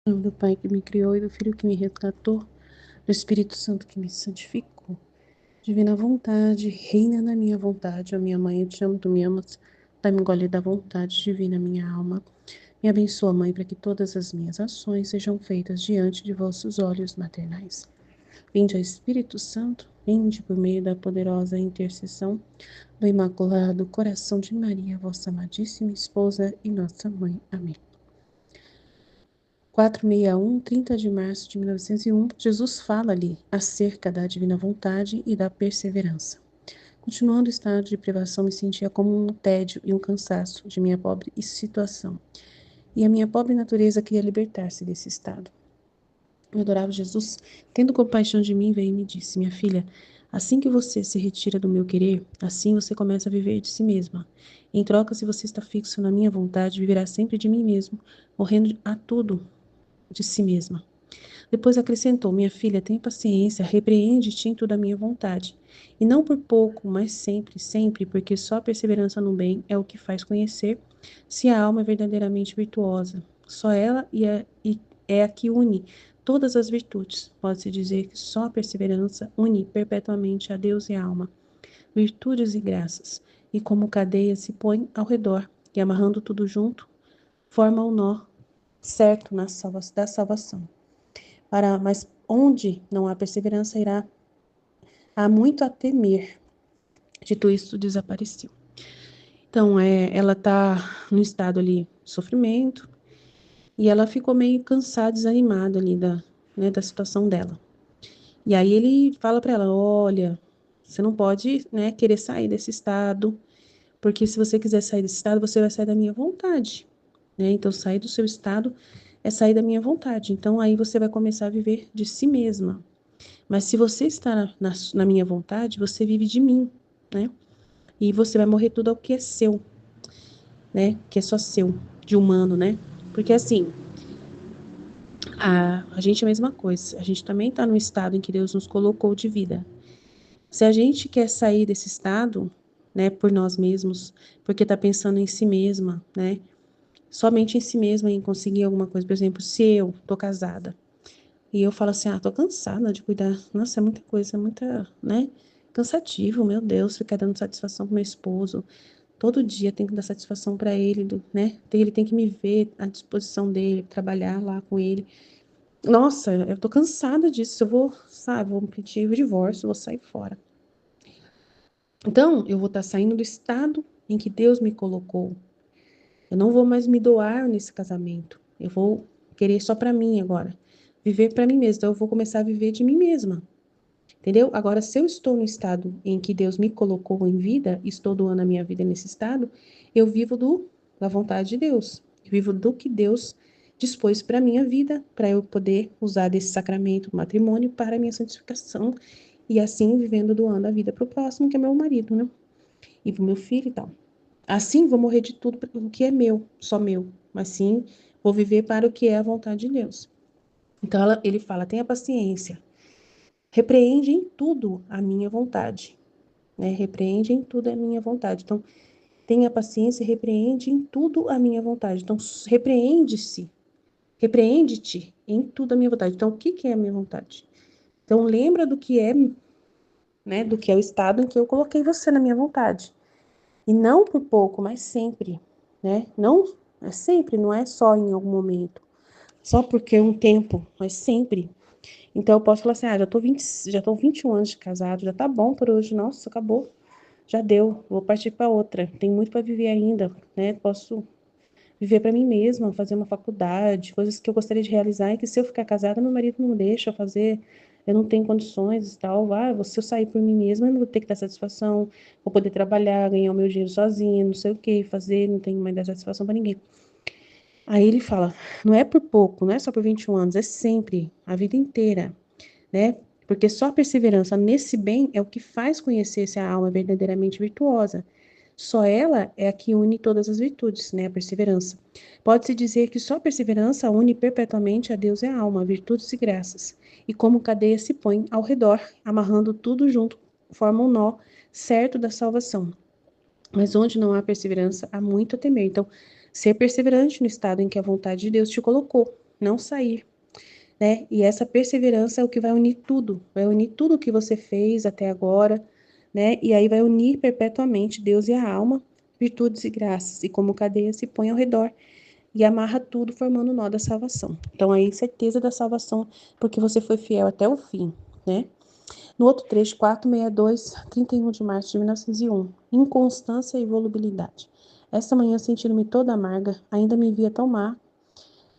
Em nome do Pai que me criou e do Filho que me resgatou, do Espírito Santo que me santificou. Divina vontade, reina na minha vontade. Ó minha mãe, eu te amo, tu me amas. Dá-me um gole da vontade divina, minha alma. Me abençoa, Mãe, para que todas as minhas ações sejam feitas diante de vossos olhos maternais. Vinde, ó Espírito Santo, vinde por meio da poderosa intercessão do Imaculado Coração de Maria, vossa amadíssima esposa e nossa mãe. Amém. 461, 30 de março de 1901, Jesus fala ali acerca da divina vontade e da perseverança. Continuando o estado de privação, me sentia como um tédio e um cansaço de minha pobre situação. E a minha pobre natureza queria libertar-se desse estado. Eu adorava Jesus, tendo compaixão de mim, veio e me disse: minha filha, assim que você se retira do meu querer, assim você começa a viver de si mesma. Em troca, se você está fixo na minha vontade, viverá sempre de mim mesmo, morrendo a tudo de si mesma. Depois acrescentou: minha filha, tenha paciência, repreende-te em toda a minha vontade. E não por pouco, mas sempre, sempre, porque só a perseverança no bem é o que faz conhecer se a alma é verdadeiramente virtuosa. Só ela é a que une todas as virtudes. Pode-se dizer que só a perseverança une perpetuamente a Deus e a alma, virtudes e graças, e como cadeia se põe ao redor, e amarrando tudo junto, forma o nó certo da salvação. Mas onde não há perseverança, há muito a temer. Dito isso, desapareceu. Então, ela está no estado ali de sofrimento e ela ficou meio cansada, desanimada ali da situação dela. E aí ele fala para ela: olha, você não pode, querer sair desse estado, porque se você quiser sair desse estado, você vai sair da minha vontade. Então, sair do seu estado é sair da minha vontade. Então, aí você vai começar a viver de si mesma. Mas se você está na minha vontade, você vive de mim, né? E você vai morrer tudo ao que é seu, né? Que é só seu, de humano, né? Porque assim, a gente é a mesma coisa. A gente também está no estado em que Deus nos colocou de vida. Se a gente quer sair desse estado, né, por nós mesmos, porque está pensando em si mesma, né? Somente em si mesma, em conseguir alguma coisa. Por exemplo, se eu tô casada, e eu falo assim, tô cansada de cuidar. Nossa, é muita coisa, é muita, né? Cansativo, meu Deus, ficar dando satisfação pro meu esposo. Todo dia tem que dar satisfação para ele, né? Ele tem que me ver à disposição dele, trabalhar lá com ele. Nossa, eu tô cansada disso. Eu vou, sabe, vou pedir o divórcio, vou sair fora. Então, eu vou estar saindo do estado em que Deus me colocou. Eu não vou mais me doar nesse casamento. Eu vou querer só para mim agora. Viver para mim mesma. Então, eu vou começar a viver de mim mesma. Entendeu? Agora, se eu estou no estado em que Deus me colocou em vida, estou doando a minha vida nesse estado, eu vivo da vontade de Deus. Eu vivo do que Deus dispôs para a minha vida, para eu poder usar desse sacramento, o matrimônio, para a minha santificação. E assim, vivendo, doando a vida para o próximo, que é meu marido, né? E para o meu filho e tal. Assim, vou morrer de tudo o que é meu, só meu. Mas sim, vou viver para o que é a vontade de Deus. Então, ele fala, tenha paciência. Repreende em tudo a minha vontade, né? Repreende em tudo a minha vontade. Então, tenha paciência e repreende em tudo a minha vontade. Então, repreende-te em tudo a minha vontade. Então, o que é a minha vontade? Então, lembra do que é, né? Do que é o estado em que eu coloquei você na minha vontade. E não por pouco, mas sempre, né? Não é sempre, não é só em algum momento. Só porque é um tempo, mas sempre. Então, eu posso falar assim, já tô 21 anos de casado, já tá bom por hoje, nossa, acabou. Já deu, vou partir para outra. Tem muito para viver ainda, né? Posso viver para mim mesma, fazer uma faculdade, coisas que eu gostaria de realizar e que se eu ficar casada, meu marido não deixa eu fazer, eu não tenho condições e tal. Se eu sair por mim mesma, eu não vou ter que dar satisfação, vou poder trabalhar, ganhar o meu dinheiro sozinha, não sei o que fazer, não tenho mais dar satisfação para ninguém. Aí ele fala, não é por pouco, não é só por 21 anos, é sempre, a vida inteira, né? Porque só a perseverança nesse bem é o que faz conhecer se a alma é verdadeiramente virtuosa. Só ela é a que une todas as virtudes, né? A perseverança. Pode-se dizer que só a perseverança une perpetuamente a Deus e a alma, virtudes e graças. E como cadeia se põe ao redor, amarrando tudo junto, forma um nó certo da salvação. Mas onde não há perseverança, há muito a temer. Então, ser perseverante no estado em que a vontade de Deus te colocou. não sair, né? E essa perseverança é o que vai unir tudo que você fez até agora, né? E aí vai unir perpetuamente Deus e a alma, virtudes e graças, e como cadeia se põe ao redor e amarra tudo formando o nó da salvação. Então aí certeza da salvação, porque você foi fiel até o fim, né? No outro trecho, 462, 31 de março de 1901, inconstância e volubilidade. Esta manhã, sentindo-me toda amarga, ainda me via tão má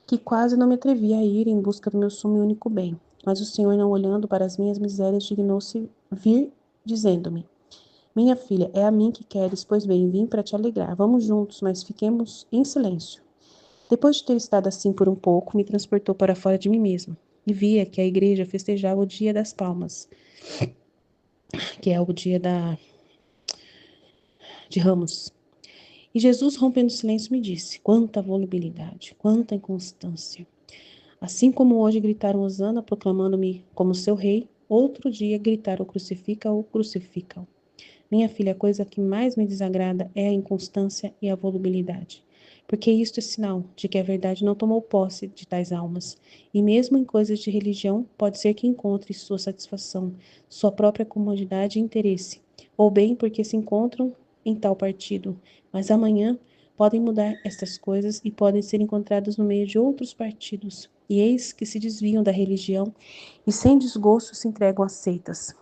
que quase não me atrevia a ir em busca do meu sumo e único bem. Mas o Senhor, não olhando para as minhas misérias, dignou-se vir, dizendo-me: Minha filha, é a mim que queres, pois bem, vim para te alegrar. Vamos juntos, mas fiquemos em silêncio. Depois de ter estado assim por um pouco, me transportou para fora de mim mesmo, e via que a igreja festejava o dia das palmas, que é o dia de Ramos. E Jesus, rompendo o silêncio, me disse: quanta volubilidade, quanta inconstância. Assim como hoje gritaram Hosana, proclamando-me como seu rei, outro dia gritaram crucifica-o, crucifica-o. Minha filha, a coisa que mais me desagrada é a inconstância e a volubilidade, porque isto é sinal de que a verdade não tomou posse de tais almas, e mesmo em coisas de religião, pode ser que encontre sua satisfação, sua própria comodidade e interesse, ou bem porque se encontram em tal partido, mas amanhã podem mudar estas coisas e podem ser encontradas no meio de outros partidos, e eis que se desviam da religião e sem desgosto se entregam a seitas.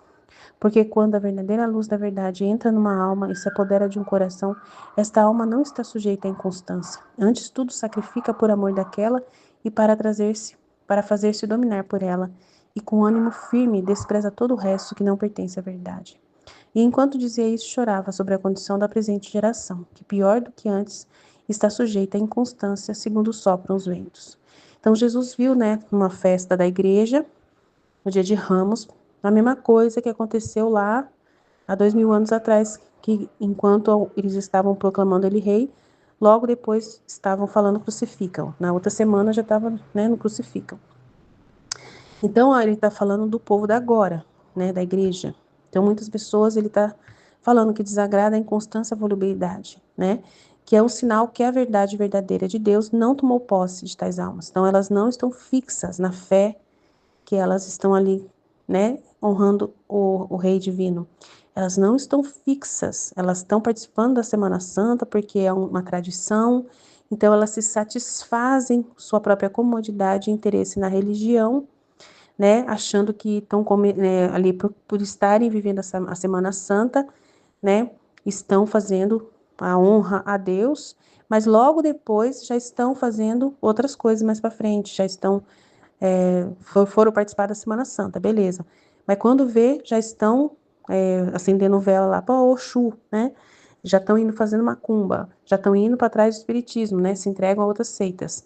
Porque quando a verdadeira luz da verdade entra numa alma e se apodera de um coração, esta alma não está sujeita à inconstância. Antes tudo sacrifica por amor daquela e para fazer-se dominar por ela, e com ânimo firme despreza todo o resto que não pertence à verdade. E enquanto dizia isso, chorava sobre a condição da presente geração, que pior do que antes está sujeita à inconstância, segundo sopram os ventos. Então Jesus viu, numa festa da igreja, no dia de Ramos, a mesma coisa que aconteceu lá há 2000 anos atrás, que enquanto eles estavam proclamando ele rei, logo depois estavam falando crucificam. Na outra semana já estava, no crucificam. Então, ele está falando do povo da agora, da igreja. Então, muitas pessoas ele está falando que desagrada a inconstância e a volubilidade, que é um sinal que a verdade verdadeira de Deus não tomou posse de tais almas. Então, elas não estão fixas na fé que elas estão ali, honrando o Rei Divino. Elas não estão fixas, elas estão participando da Semana Santa porque é uma tradição, então elas se satisfazem sua própria comodidade e interesse na religião, achando que estão ali por estarem vivendo a Semana Santa, estão fazendo a honra a Deus, mas logo depois já estão fazendo outras coisas mais para frente, já estão foram participar da Semana Santa, beleza. Mas quando vê, já estão acendendo vela lá para Oxu, Já estão indo fazendo macumba, já estão indo para trás do espiritismo, Se entregam a outras seitas.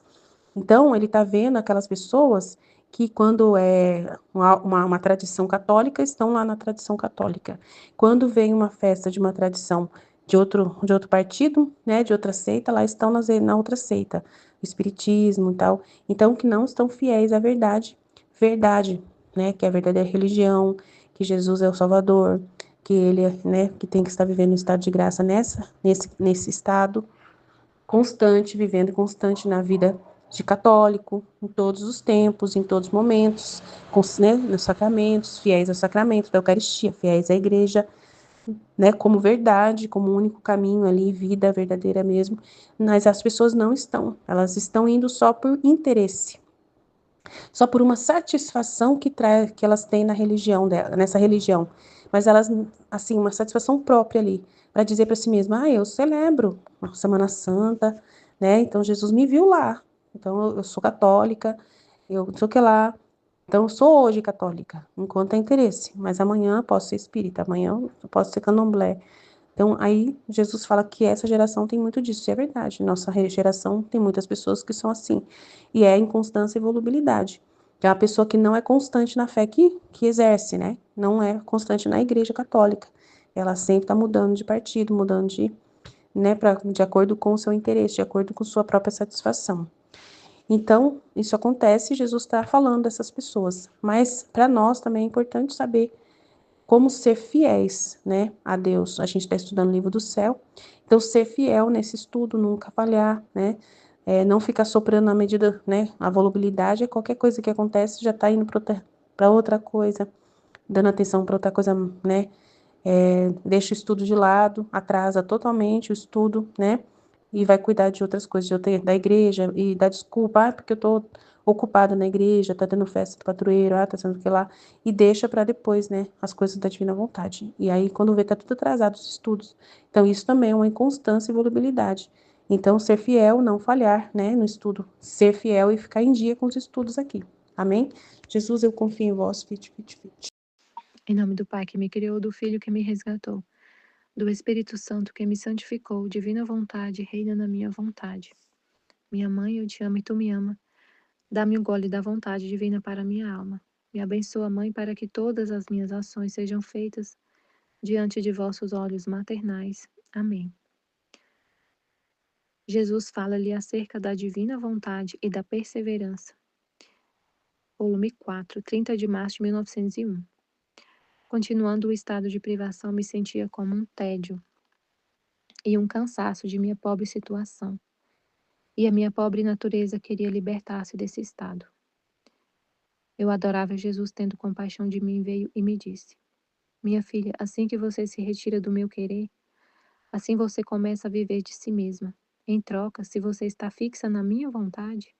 Então, ele está vendo aquelas pessoas que quando é uma tradição católica, estão lá na tradição católica. Quando vem uma festa de uma tradição de outro partido, de outra seita, lá estão na outra seita, o espiritismo e tal. Então, que não estão fiéis à verdade, que é a verdadeira religião, que Jesus é o Salvador, que ele que tem que estar vivendo um estado de graça nesse estado constante, vivendo constante na vida de católico, em todos os tempos, em todos os momentos, nos sacramentos, fiéis ao sacramento da Eucaristia, fiéis à igreja, como verdade, como único caminho ali, vida verdadeira mesmo. Mas as pessoas não estão, elas estão indo só por interesse, só por uma satisfação que elas têm na religião dela, nessa religião. Mas elas, assim, uma satisfação própria ali, para dizer para si mesma, eu celebro a Semana Santa, Então Jesus me viu lá, então eu sou católica, eu não sei o que lá, então eu sou hoje católica, enquanto é interesse, mas amanhã eu posso ser espírita, amanhã eu posso ser candomblé. Então, aí, Jesus fala que essa geração tem muito disso, e é verdade. Nossa geração tem muitas pessoas que são assim. E é inconstância e volubilidade. É uma pessoa que não é constante na fé que exerce, Não é constante na igreja católica. Ela sempre está mudando de partido, mudando de acordo com o seu interesse, de acordo com sua própria satisfação. Então, isso acontece e Jesus está falando dessas pessoas. Mas, para nós, também é importante saber como ser fiéis, a Deus. A gente está estudando o livro do céu, então ser fiel nesse estudo, nunca falhar, não ficar soprando na medida, né? A volubilidade é qualquer coisa que acontece já está indo para outra coisa, dando atenção para outra coisa, né? Deixa o estudo de lado, atrasa totalmente o estudo, né? E vai cuidar de outras coisas, da igreja, e dá desculpa, porque eu tô ocupada na igreja, tá tendo festa do padroeiro, tá sendo o que lá, e deixa para depois, né, as coisas da divina vontade. E aí, quando vê, tá tudo atrasado os estudos. Então, isso também é uma inconstância e volubilidade. Então, ser fiel, não falhar, né, no estudo. Ser fiel e ficar em dia com os estudos aqui. Amém? Jesus, eu confio em vós, fit, fit, fit. Em nome do Pai que me criou, do Filho que me resgatou, do Espírito Santo que me santificou, divina vontade, reina na minha vontade. Minha mãe, eu te amo e tu me ama. Dá-me o gole da vontade divina para a minha alma. Me abençoa, Mãe, para que todas as minhas ações sejam feitas diante de vossos olhos maternais. Amém. Jesus fala-lhe acerca da divina vontade e da perseverança. Volume 4, 30 de março de 1901. Continuando o estado de privação, me sentia como um tédio e um cansaço de minha pobre situação. E a minha pobre natureza queria libertar-se desse estado. Eu adorava Jesus, tendo compaixão de mim, veio e me disse: Minha filha, assim que você se retira do meu querer, assim você começa a viver de si mesma. Em troca, se você está fixa na minha vontade,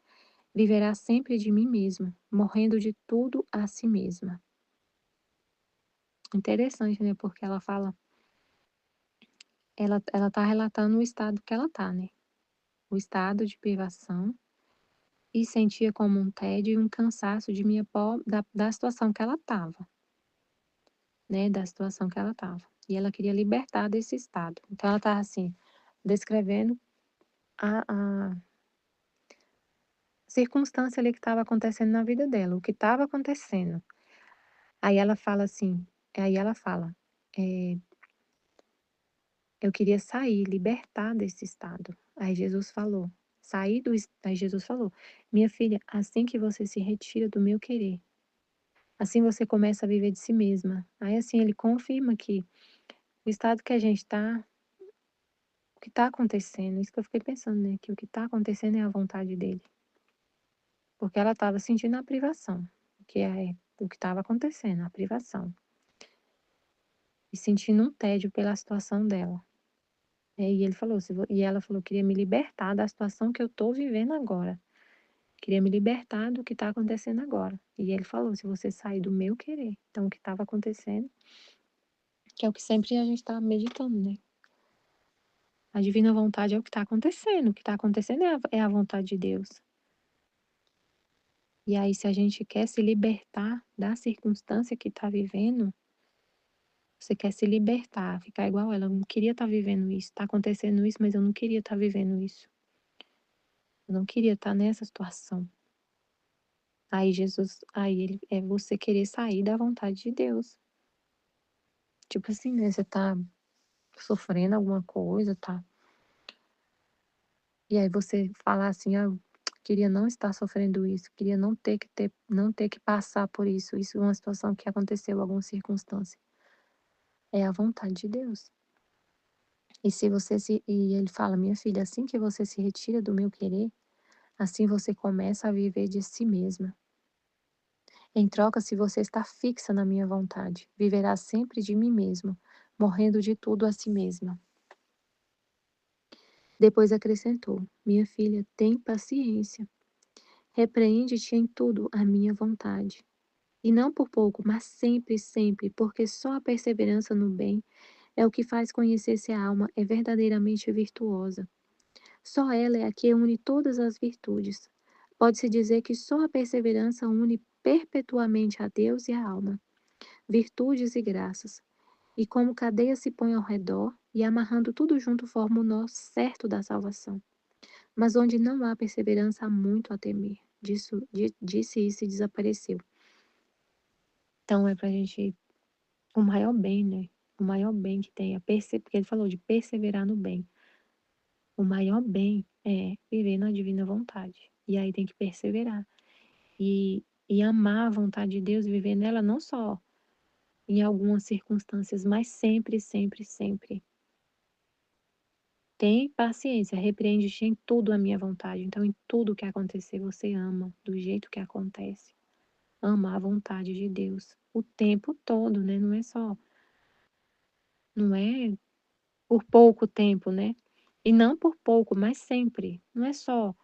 viverá sempre de mim mesma, morrendo de tudo a si mesma. Interessante, né? Porque ela fala, ela tá relatando o estado que ela tá, né? O estado de privação, e sentia como um tédio e um cansaço de da situação que ela estava, né? Da situação que ela estava. E ela queria libertar desse estado. Então ela estava assim, descrevendo a circunstância ali que estava acontecendo na vida dela, o que estava acontecendo. Aí ela fala assim, aí ela fala, eh, eu queria sair, libertar desse estado. Aí Jesus falou, aí Jesus falou, minha filha, assim que você se retira do meu querer, assim você começa a viver de si mesma. Aí assim ele confirma que o estado que a gente está, o que está acontecendo, isso que eu fiquei pensando, né, que o que está acontecendo é a vontade dele. Porque ela estava sentindo a privação, que é o que estava acontecendo, a privação. E sentindo um tédio pela situação dela. E ele falou, e ela falou, queria me libertar da situação que eu estou vivendo agora. Queria me libertar do que está acontecendo agora. E ele falou, se você sair do meu querer. Então, o que estava acontecendo, que é o que sempre a gente está meditando, né? A divina vontade é o que está acontecendo. O que está acontecendo é a vontade de Deus. E aí, se a gente quer se libertar da circunstância que está vivendo, você quer se libertar, ficar igual ela. Eu não queria estar vivendo isso. Está acontecendo isso, mas eu não queria estar vivendo isso. Eu não queria estar nessa situação. Aí ele é você querer sair da vontade de Deus. Tipo assim, né? Você tá sofrendo alguma coisa, tá? E aí você falar assim, eu queria não estar sofrendo isso, queria não ter que passar por isso. Isso é uma situação que aconteceu, alguma circunstância. É a vontade de Deus. E ele fala, minha filha, assim que você se retira do meu querer, assim você começa a viver de si mesma. Em troca, se você está fixa na minha vontade, viverá sempre de mim mesmo, morrendo de tudo a si mesma. Depois acrescentou: Minha filha, tem paciência. Repreende-te em tudo a minha vontade. E não por pouco, mas sempre, sempre, porque só a perseverança no bem é o que faz conhecer se a alma é verdadeiramente virtuosa. Só ela é a que une todas as virtudes. Pode-se dizer que só a perseverança une perpetuamente a Deus e a alma, virtudes e graças. E como cadeia se põe ao redor, e amarrando tudo junto forma o nó certo da salvação. Mas onde não há perseverança, há muito a temer. Disse isso e desapareceu. Então é pra gente, o maior bem, né? O maior bem que tem, porque ele falou de perseverar no bem. O maior bem é viver na divina vontade. E aí tem que perseverar. E amar a vontade de Deus e viver nela não só em algumas circunstâncias, mas sempre, sempre, sempre. Tem paciência, repreende em tudo a minha vontade. Então, em tudo que acontecer, você ama do jeito que acontece. Ama a vontade de Deus o tempo todo, né? Não é por pouco tempo, né? E não por pouco, mas sempre. Não é só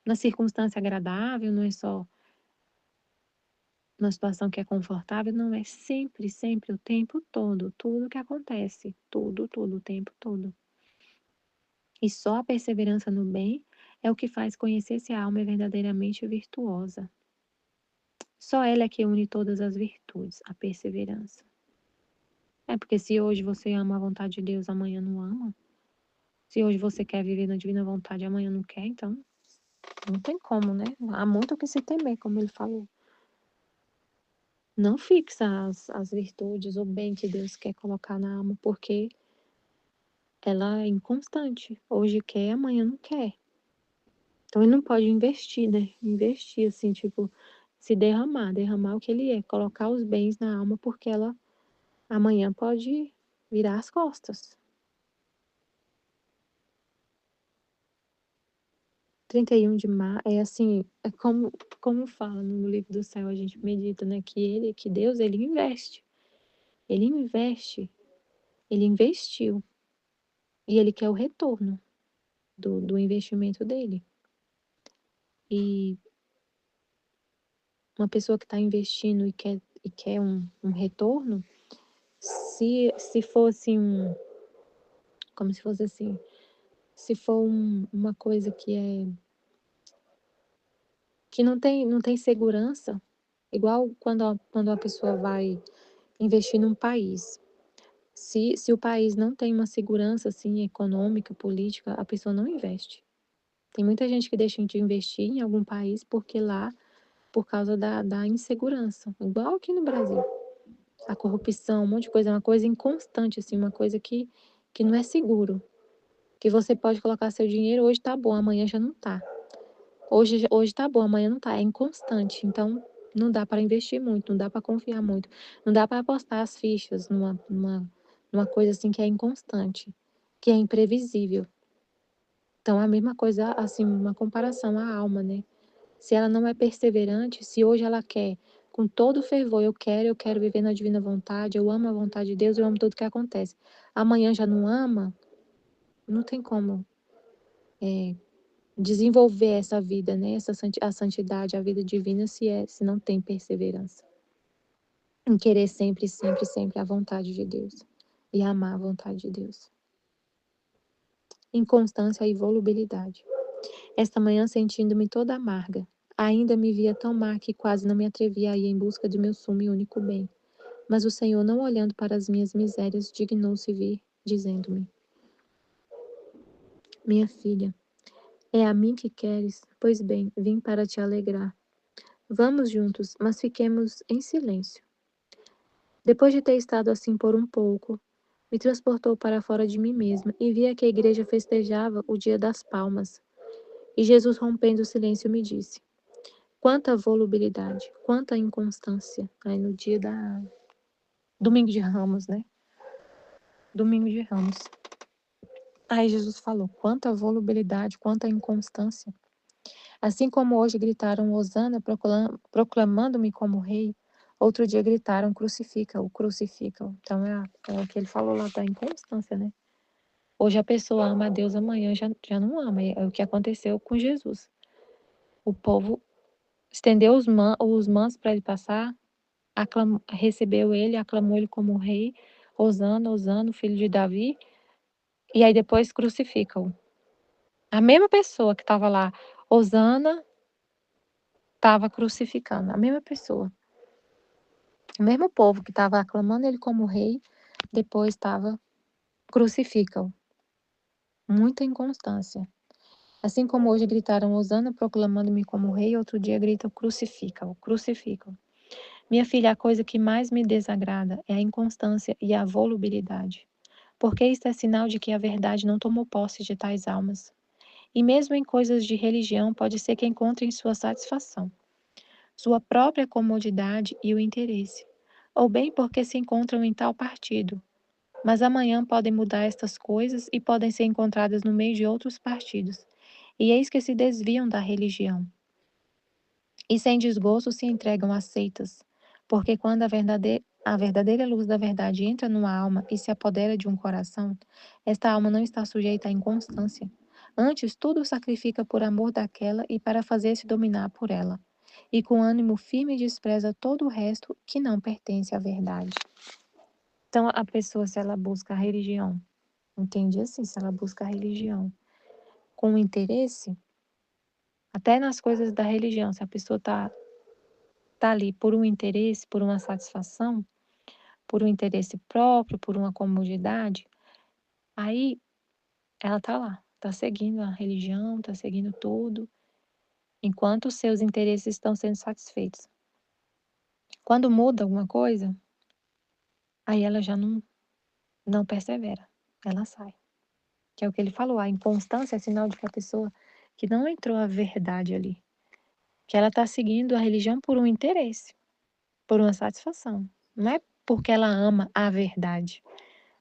na circunstância agradável, não é só na situação que é confortável, não é sempre, sempre, o tempo todo, tudo que acontece, tudo, o tempo todo. E só a perseverança no bem é o que faz conhecer se a alma é verdadeiramente virtuosa. Só ela é que une todas as virtudes, a perseverança. É porque se hoje você ama a vontade de Deus, amanhã não ama. Se hoje você quer viver na divina vontade, amanhã não quer, então não tem como, né? Há muito o que se temer, como ele falou. Não fixa as virtudes, o bem que Deus quer colocar na alma, porque ela é inconstante. Hoje quer, amanhã não quer. Então ele não pode investir, né? Investir assim, tipo, se derramar o que ele é, colocar os bens na alma, porque ela amanhã pode virar as costas. 31 de março, é assim, é como fala no livro do céu, a gente medita, né? Que Deus, ele investe. Ele investe, ele investiu. E ele quer o retorno do investimento dele. E uma pessoa que está investindo e quer um retorno, se fosse como se fosse assim, se for uma coisa que não tem segurança, igual quando a pessoa vai investir num país. Se o país não tem uma segurança assim, econômica, política, a pessoa não investe. Tem muita gente que deixa de investir em algum país porque lá, por causa da insegurança, igual aqui no Brasil. A corrupção, um monte de coisa, é uma coisa inconstante, assim, uma coisa que não é seguro. Que você pode colocar seu dinheiro, hoje tá bom, amanhã já não tá. Hoje tá bom, amanhã não tá, é inconstante. Então, não dá para investir muito, não dá para confiar muito, não dá para apostar as fichas numa coisa assim que é inconstante, que é imprevisível. Então, a mesma coisa, assim, uma comparação à alma, né? Se ela não é perseverante, se hoje ela quer, com todo fervor, eu quero viver na divina vontade, eu amo a vontade de Deus, eu amo tudo que acontece. Amanhã já não ama, não tem como desenvolver essa vida, né? A santidade, a vida divina, se não tem perseverança. Em querer sempre, sempre, sempre a vontade de Deus. E amar a vontade de Deus. Inconstância e volubilidade. Esta manhã, sentindo-me toda amarga, ainda me via tão má que quase não me atrevia a ir em busca de meu sumo e único bem. Mas o Senhor, não olhando para as minhas misérias, dignou-se vir, dizendo-me: Minha filha, é a mim que queres? Pois bem, vim para te alegrar. Vamos juntos, mas fiquemos em silêncio. Depois de ter estado assim por um pouco, me transportou para fora de mim mesma e via que a igreja festejava o dia das palmas. E Jesus, rompendo o silêncio, me disse: Quanta volubilidade, quanta inconstância. Aí no dia da Domingo de Ramos, né? Domingo de Ramos. Aí Jesus falou: quanta volubilidade, quanta inconstância. Assim como hoje gritaram Hosana, proclamando-me como rei, outro dia gritaram crucifica-o, crucifica-o. Então é o que ele falou lá da inconstância, né? Hoje a pessoa ama a Deus, amanhã já não ama. É o que aconteceu com Jesus. O povo estendeu os mãos para ele passar, recebeu ele, aclamou ele como rei, Hosana, Hosana, filho de Davi, e aí depois crucificam. A mesma pessoa que estava lá, Hosana, estava crucificando, a mesma pessoa. O mesmo povo que estava aclamando ele como rei, depois estava crucificam. Muita inconstância. Assim como hoje gritaram Hosana, proclamando-me como rei, outro dia gritam crucificam, crucificam. Minha filha, a coisa que mais me desagrada é a inconstância e a volubilidade, porque isto é sinal de que a verdade não tomou posse de tais almas. E mesmo em coisas de religião, pode ser que encontrem sua satisfação, sua própria comodidade e o interesse, ou bem porque se encontram em tal partido, Mas amanhã podem mudar estas coisas e podem ser encontradas no meio de outros partidos. E eis que se desviam da religião. E sem desgosto se entregam a seitas. Porque quando a verdadeira luz da verdade entra numa alma e se apodera de um coração, esta alma não está sujeita à inconstância. Antes, tudo sacrifica por amor daquela e para fazer-se dominar por ela. E com ânimo firme despreza todo o resto que não pertence à verdade. Então, a pessoa, se ela busca a religião, entende assim, se ela busca a religião com interesse, até nas coisas da religião, se a pessoa tá ali por um interesse, por uma satisfação, por um interesse próprio, por uma comodidade, aí ela tá lá, tá seguindo a religião, tá seguindo tudo, enquanto os seus interesses estão sendo satisfeitos. Quando muda alguma coisa, aí ela já não persevera, ela sai. Que é o que ele falou, a inconstância é sinal de que a pessoa que não entrou a verdade ali, que ela está seguindo a religião por um interesse, por uma satisfação. Não é porque ela ama a verdade,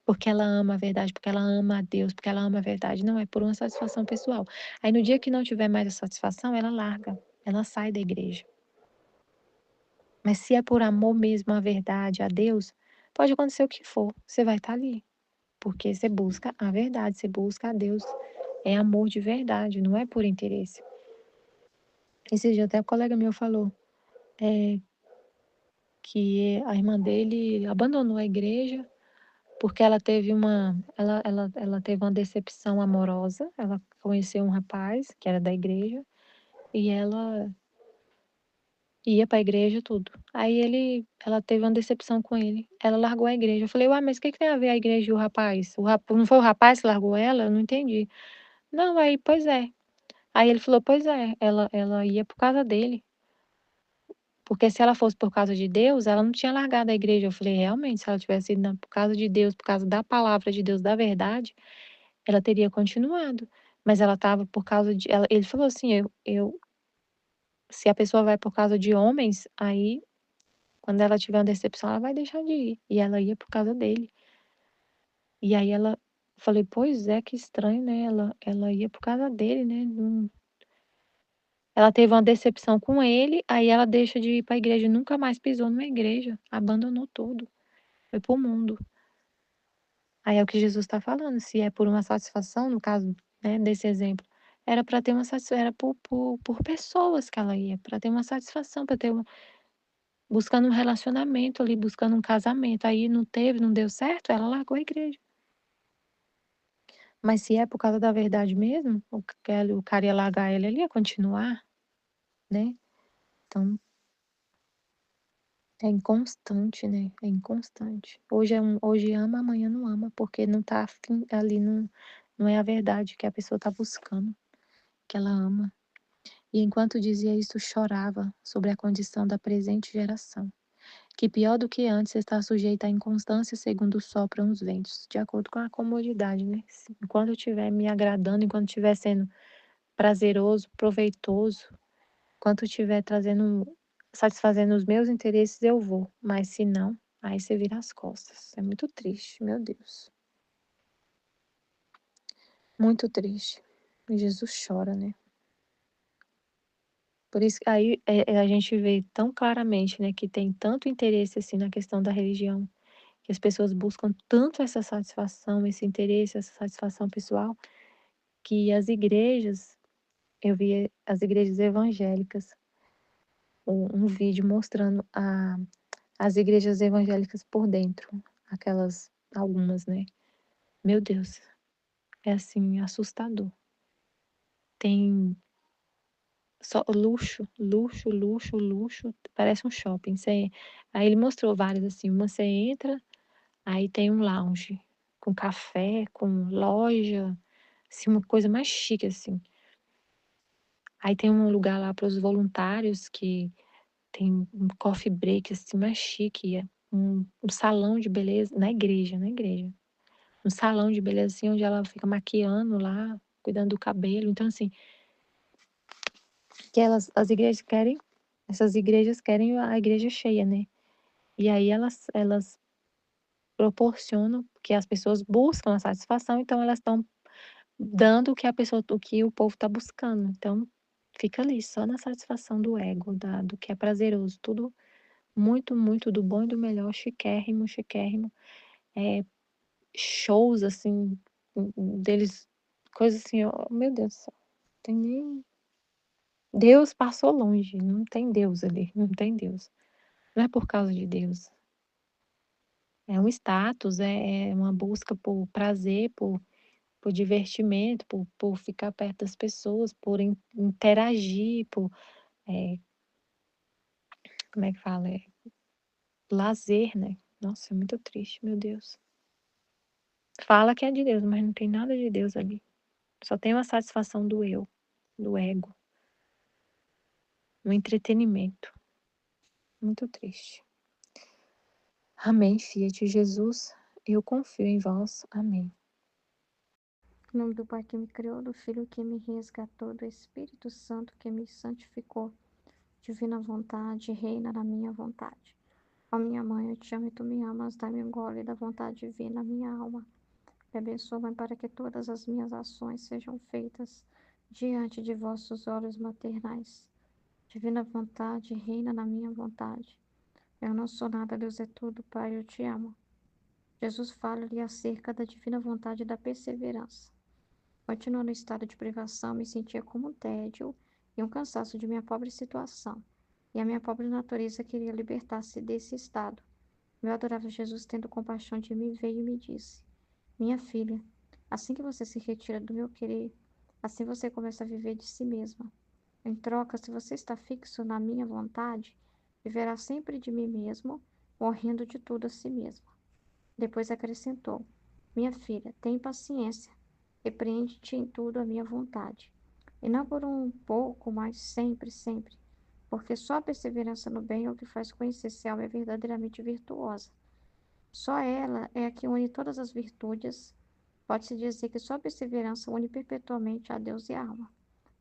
porque ela ama a verdade, porque ela ama a Deus, porque ela ama a verdade. Não, é por uma satisfação pessoal. Aí no dia que não tiver mais a satisfação, ela larga, ela sai da igreja. Mas se é por amor mesmo à verdade, a Deus, pode acontecer o que for, você vai estar ali. Porque você busca a verdade, você busca a Deus. É amor de verdade, não é por interesse. Esse dia até um colega meu falou que a irmã dele abandonou a igreja porque ela teve uma decepção amorosa. Ela conheceu um rapaz que era da igreja e ela ia para a igreja tudo. Ela teve uma decepção com ele. Ela largou a igreja. Eu falei, uai, mas o que que tem a ver a igreja e o rapaz? Não foi o rapaz que largou ela? Eu não entendi. Não, aí, pois é. Aí ele falou, pois é, ela ia por causa dele. Porque se ela fosse por causa de Deus, ela não tinha largado a igreja. Eu falei, realmente, se ela tivesse ido por causa de Deus, por causa da palavra de Deus, da verdade, ela teria continuado. Mas ela estava por causa de. Ele falou assim: se a pessoa vai por causa de homens, aí, quando ela tiver uma decepção, ela vai deixar de ir. E ela ia por causa dele. E aí falei, pois é, que estranho, né? Ela ia por causa dele, né? Ela teve uma decepção com ele, aí ela deixa de ir para a igreja, nunca mais pisou numa igreja, abandonou tudo, foi pro mundo. Aí é o que Jesus está falando, se é por uma satisfação, no caso, né, desse exemplo, era para ter uma satisfação, era por pessoas que ela ia, para ter uma satisfação, para ter buscando um relacionamento ali, buscando um casamento. Aí não teve, não deu certo, ela largou a igreja. Mas se é por causa da verdade mesmo, o cara ia largar ela, ele ia continuar, né? Então é inconstante, né? É inconstante. Hoje ama, amanhã não ama, porque não tá afim, ali não é a verdade que a pessoa tá buscando, que ela ama. E enquanto dizia isso, chorava sobre a condição da presente geração, que pior do que antes está sujeita à inconstância segundo sopram os ventos, de acordo com a comodidade, né? Enquanto eu estiver me agradando, enquanto estiver sendo prazeroso, proveitoso, enquanto estiver satisfazendo os meus interesses, eu vou. Mas se não, aí você vira as costas. É muito triste, meu Deus. Muito triste. E Jesus chora, né? Por isso que aí a gente vê tão claramente, né, que tem tanto interesse assim na questão da religião, que as pessoas buscam tanto essa satisfação, esse interesse, essa satisfação pessoal, que as igrejas, eu vi as igrejas evangélicas, um vídeo mostrando as igrejas evangélicas por dentro, algumas, né? Meu Deus, é assim, assustador. Tem só luxo, luxo, luxo, luxo, parece um shopping. Aí ele mostrou várias assim, uma você entra, aí tem um lounge com café, com loja, assim, uma coisa mais chique assim. Aí tem um lugar lá para os voluntários que tem um coffee break assim mais chique, um salão de beleza na igreja. Um salão de beleza assim onde ela fica maquiando lá, cuidando do cabelo. Então assim, que essas igrejas querem a igreja cheia, né? E aí elas proporcionam que as pessoas buscam a satisfação, então elas estão dando o que o povo está buscando. Então, fica ali só na satisfação do ego, do que é prazeroso, tudo muito, muito do bom e do melhor, chiquérrimo, chiquérrimo. Shows, assim, deles, coisas assim, ó, meu Deus do céu, tem nem Deus passou longe, não tem Deus ali, não tem Deus. Não é por causa de Deus, é um status, é uma busca por prazer, por divertimento, por ficar perto das pessoas, por interagir, eh, como é que fala? Lazer, né. Nossa, é muito triste, meu Deus. Fala que é de Deus, mas não tem nada de Deus ali. Só tem uma satisfação do eu, do ego, no entretenimento. Muito triste. Amém, Fiat Jesus, eu confio em vós. Amém. Em nome do Pai que me criou, do Filho que me resgatou, do Espírito Santo que me santificou. Divina vontade, reina na minha vontade. Ó minha mãe, eu te amo e tu me amas, dá-me um gole da vontade divina, minha alma. Me abençoa, Mãe, para que todas as minhas ações sejam feitas diante de vossos olhos maternais. Divina vontade, reina na minha vontade. Eu não sou nada, Deus é tudo, Pai, eu te amo. Jesus fala-lhe acerca da divina vontade e da perseverança. Continuando no estado de privação, me sentia como um tédio e um cansaço de minha pobre situação. E a minha pobre natureza queria libertar-se desse estado. Meu adorável Jesus, tendo compaixão de mim, veio e me disse: Minha filha, assim que você se retira do meu querer, assim você começa a viver de si mesma. Em troca, se você está fixo na minha vontade, viverá sempre de mim mesmo, morrendo de tudo a si mesma. Depois acrescentou: Minha filha, tem paciência, repreende-te em tudo a minha vontade. E não por um pouco, mas sempre, sempre. Porque só a perseverança no bem é o que faz conhecer se a alma é verdadeiramente virtuosa. Só ela é a que une todas as virtudes. Pode-se dizer que só a perseverança une perpetuamente a Deus e a alma,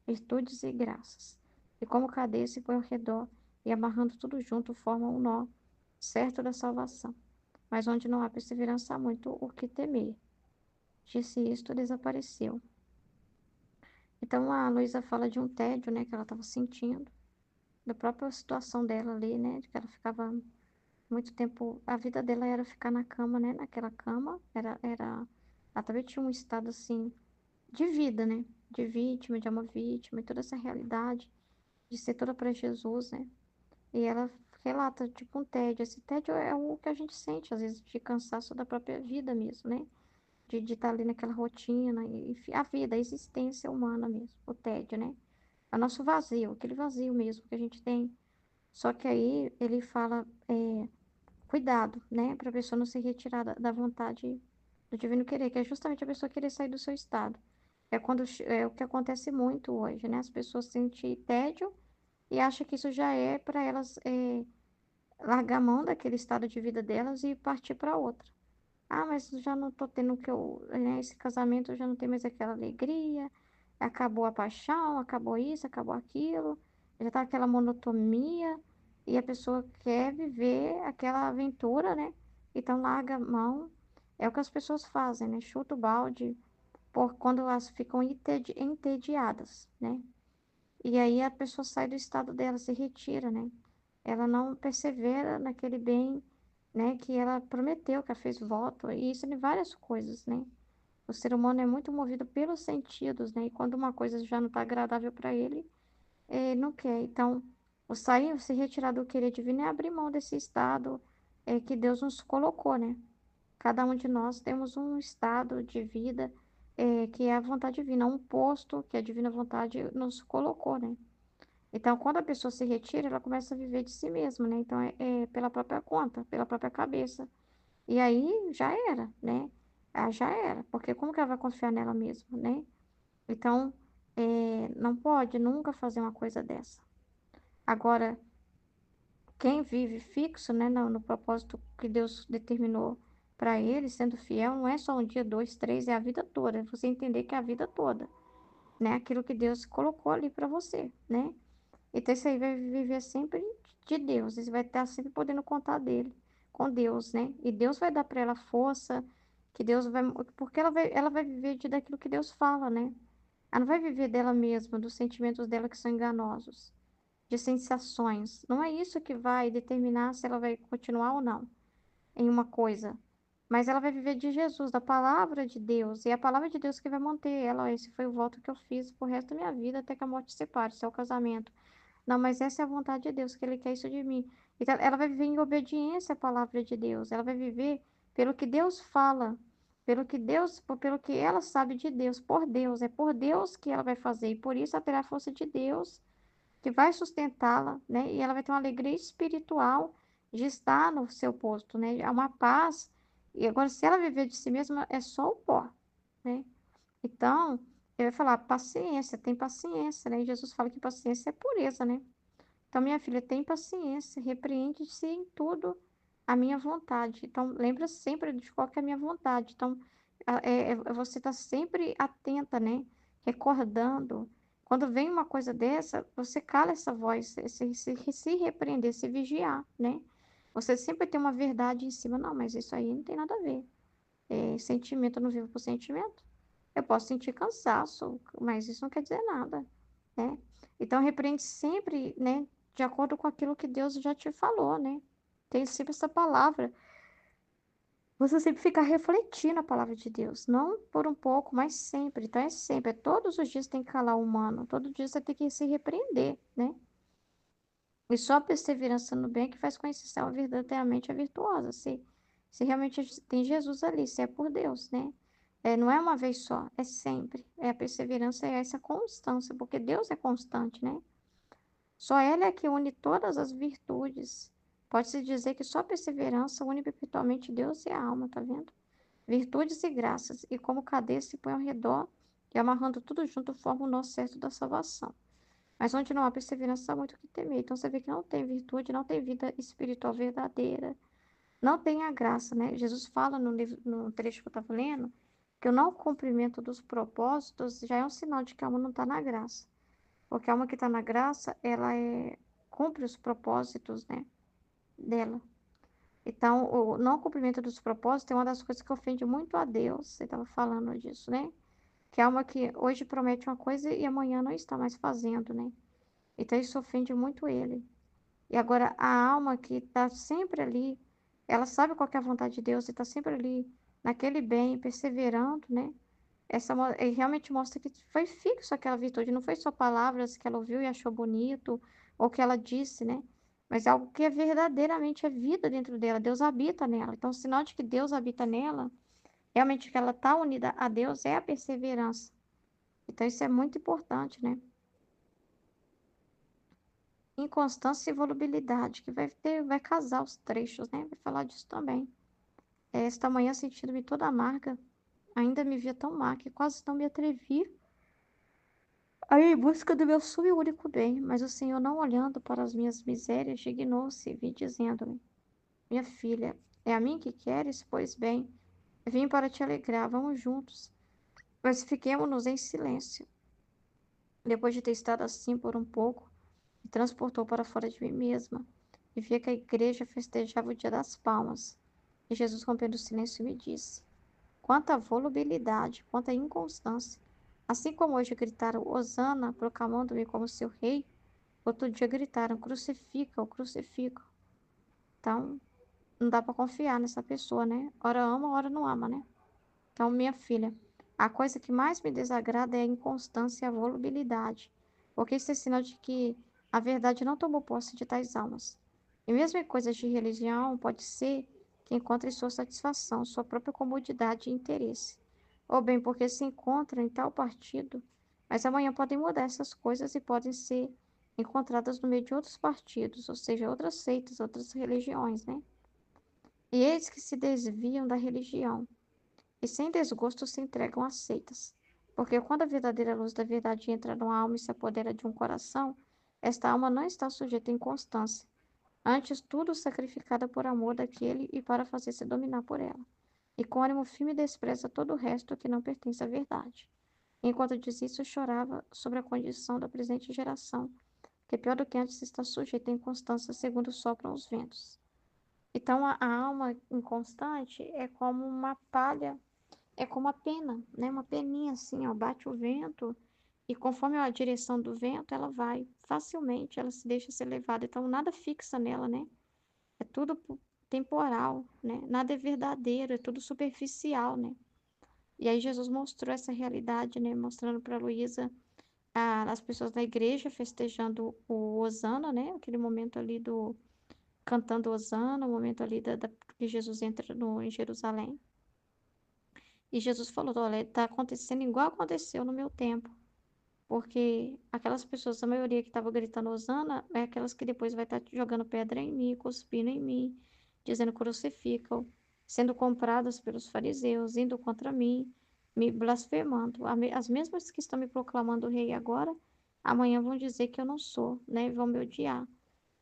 virtudes e graças. E como cadeia se põe ao redor e amarrando tudo junto forma um nó certo da salvação. Mas onde não há perseverança há muito o que temer. Disse isto, desapareceu. Então a Luísa fala de um tédio, né, que ela estava sentindo, da própria situação dela ali, né, de que ela ficava muito tempo, a vida dela era ficar na cama, né, naquela cama, ela também tinha um estado assim de vida, né, de vítima, de uma vítima, e toda essa realidade de ser toda para Jesus, né, e ela relata tipo um tédio. Esse tédio é o que a gente sente às vezes de cansaço da própria vida mesmo, né, de estar ali naquela rotina, e a vida, a existência humana mesmo, o tédio, né? É o nosso vazio, aquele vazio mesmo que a gente tem. Só que aí ele fala, cuidado, né? Para a pessoa não se retirar da vontade do divino querer, que é justamente a pessoa querer sair do seu estado. É o que acontece muito hoje, né? As pessoas sentem tédio e acham que isso já é para elas largar a mão daquele estado de vida delas e partir para outra. Ah, mas já não tô tendo o que eu, né, esse casamento já não tem mais aquela alegria, acabou a paixão, acabou isso, acabou aquilo, já tá aquela monotonia, e a pessoa quer viver aquela aventura, né? Então larga a mão. É o que as pessoas fazem, né? Chuta o balde por quando elas ficam entediadas, né? E aí a pessoa sai do estado dela, se retira, né? Ela não persevera naquele bem, né, que ela prometeu, que ela fez voto, e isso em várias coisas, né? O ser humano é muito movido pelos sentidos, né? E quando uma coisa já não está agradável para ele, não quer. Então, o sair, se retirar do querer divino é abrir mão desse estado que Deus nos colocou, né? Cada um de nós temos um estado de vida que é a vontade divina, um posto que a divina vontade nos colocou, né? Então, quando a pessoa se retira, ela começa a viver de si mesma, né? Então, é pela própria conta, pela própria cabeça. E aí, já era, né? Ah, já era, porque como que ela vai confiar nela mesma, né? Então, não pode nunca fazer uma coisa dessa. Agora, quem vive fixo, né, no propósito que Deus determinou para ele, sendo fiel, não é só um dia, dois, três, é a vida toda. É você entender que é a vida toda, né? Aquilo que Deus colocou ali para você, né? Então, isso aí vai viver sempre de Deus. Você vai estar sempre podendo contar dele. com Deus, né? E Deus vai dar para ela força, que Deus vai, porque ela vai viver daquilo que Deus fala, né? Ela não vai viver dela mesma, dos sentimentos dela que são enganosos, de sensações. Não é isso que vai determinar se ela vai continuar ou não em uma coisa. Mas ela vai viver de Jesus, da palavra de Deus. E é a palavra de Deus que vai manter ela. Esse foi o voto que eu fiz pro resto da minha vida, até que a morte separe, se é o casamento. Não, mas essa é a vontade de Deus, que Ele quer isso de mim. Então, ela vai viver em obediência à palavra de Deus. Ela vai viver pelo que Deus fala, pelo que ela sabe de Deus, por Deus. É por Deus que ela vai fazer. E por isso ela terá a força de Deus que vai sustentá-la, né? E ela vai ter uma alegria espiritual de estar no seu posto, né? É uma paz. E agora, se ela viver de si mesma, é só o pó, né? Então, ele vai falar paciência, tem paciência, né? E Jesus fala que paciência é pureza, né? Então, minha filha, tem paciência, repreende-se em tudo a minha vontade. Então, lembra sempre de qual que é a minha vontade. Então, você está sempre atenta, né? Recordando. Quando vem uma coisa dessa, você cala essa voz, se repreender, se vigiar, né? Você sempre tem uma verdade em cima. Não, mas isso aí não tem nada a ver. Sentimento, eu não vivo por sentimento. Eu posso sentir cansaço, mas isso não quer dizer nada, né? Então, repreende sempre, né, de acordo com aquilo que Deus já te falou, né? Tem sempre essa palavra. Você sempre fica refletindo a palavra de Deus, não por um pouco, mas sempre. Então, é sempre, todos os dias tem que calar o humano, todo dia você tem que se repreender, né? E só a perseverança no bem é que faz conhecer se ela verdadeiramente é virtuosa, se realmente tem Jesus ali, se é por Deus, né? Não é uma vez só, é sempre. É a perseverança, é essa constância, porque Deus é constante, né? Só Ele é que une todas as virtudes. Pode-se dizer que só a perseverança une perpetuamente Deus e a alma, tá vendo? Virtudes e graças, e como cadeia se põe ao redor, e amarrando tudo junto, forma o nó certo da salvação. Mas onde não há perseverança, há muito o que temer. Então você vê que não tem virtude, não tem vida espiritual verdadeira, não tem a graça, né? Jesus fala no livro, no trecho que eu estava lendo, que o não cumprimento dos propósitos já é um sinal de que a alma não está na graça. Porque a alma que está na graça, ela cumpre os propósitos, né, dela. Então, o não cumprimento dos propósitos é uma das coisas que ofende muito a Deus. Você estava falando disso, né? Que a alma que hoje promete uma coisa e amanhã não está mais fazendo, né? Então, isso ofende muito ele. E agora, a alma que está sempre ali, ela sabe qual que é a vontade de Deus e está sempre ali naquele bem, perseverando, né? Realmente mostra que foi fixo aquela virtude, não foi só palavras que ela ouviu e achou bonito, ou que ela disse, né? Mas é algo que verdadeiramente é vida dentro dela, Deus habita nela. Então, o sinal de que Deus habita nela, realmente que ela está unida a Deus, é a perseverança. Então, isso é muito importante, né? Inconstância e volubilidade, que vai casar os trechos, né? Vai falar disso também. Esta manhã, sentindo-me toda amarga, ainda me via tão má que quase não me atrevi a ir em busca do meu sumo e único bem. Mas o Senhor, não olhando para as minhas misérias, dignou-se e vi dizendo-me: Minha filha, é a mim que queres? Pois bem, vim para te alegrar, vamos juntos. Mas fiquemo-nos em silêncio. Depois de ter estado assim por um pouco, me transportou para fora de mim mesma e via que a igreja festejava o dia das palmas. E Jesus, rompendo o silêncio, me disse: Quanta volubilidade, quanta inconstância. Assim como hoje gritaram Hosana, proclamando-me como seu rei, outro dia gritaram crucifica-o, crucifica-o. Então, não dá para confiar nessa pessoa, né? Ora ama, ora não ama, né? Então, minha filha, a coisa que mais me desagrada é a inconstância e a volubilidade, porque isso é sinal de que a verdade não tomou posse de tais almas. E mesmo em coisas de religião, pode ser que encontre sua satisfação, sua própria comodidade e interesse. Ou bem, porque se encontram em tal partido, mas amanhã podem mudar essas coisas e podem ser encontradas no meio de outros partidos, ou seja, outras seitas, outras religiões, né? E eis que se desviam da religião e sem desgosto se entregam às seitas. Porque quando a verdadeira luz da verdade entra numa alma e se apodera de um coração, esta alma não está sujeita à inconstância, antes tudo sacrificada por amor daquele e para fazer-se dominar por ela. E com ânimo firme despreza todo o resto que não pertence à verdade. Enquanto diz isso, chorava sobre a condição da presente geração, que pior do que antes está sujeita à inconstância segundo sopram os ventos. Então, a alma inconstante é como uma palha, é como a pena, né? Uma peninha assim, ó, bate o vento e conforme a direção do vento, ela vai facilmente, ela se deixa ser levada. Então, nada fixa nela, né? É tudo temporal, né? Nada é verdadeiro, é tudo superficial, né? E aí Jesus mostrou essa realidade, né? Mostrando para Luísa as pessoas da igreja festejando o Hosana, né? Aquele momento ali do cantando Hosana, o momento ali que Jesus entra em Jerusalém. E Jesus falou: olha, está acontecendo igual aconteceu no meu tempo. Porque aquelas pessoas, a maioria que estava gritando Hosana, é aquelas que depois vai estar jogando pedra em mim, cuspindo em mim, dizendo crucificam, sendo compradas pelos fariseus, indo contra mim, me blasfemando. As mesmas que estão me proclamando rei agora, amanhã vão dizer que eu não sou, né? Vão me odiar.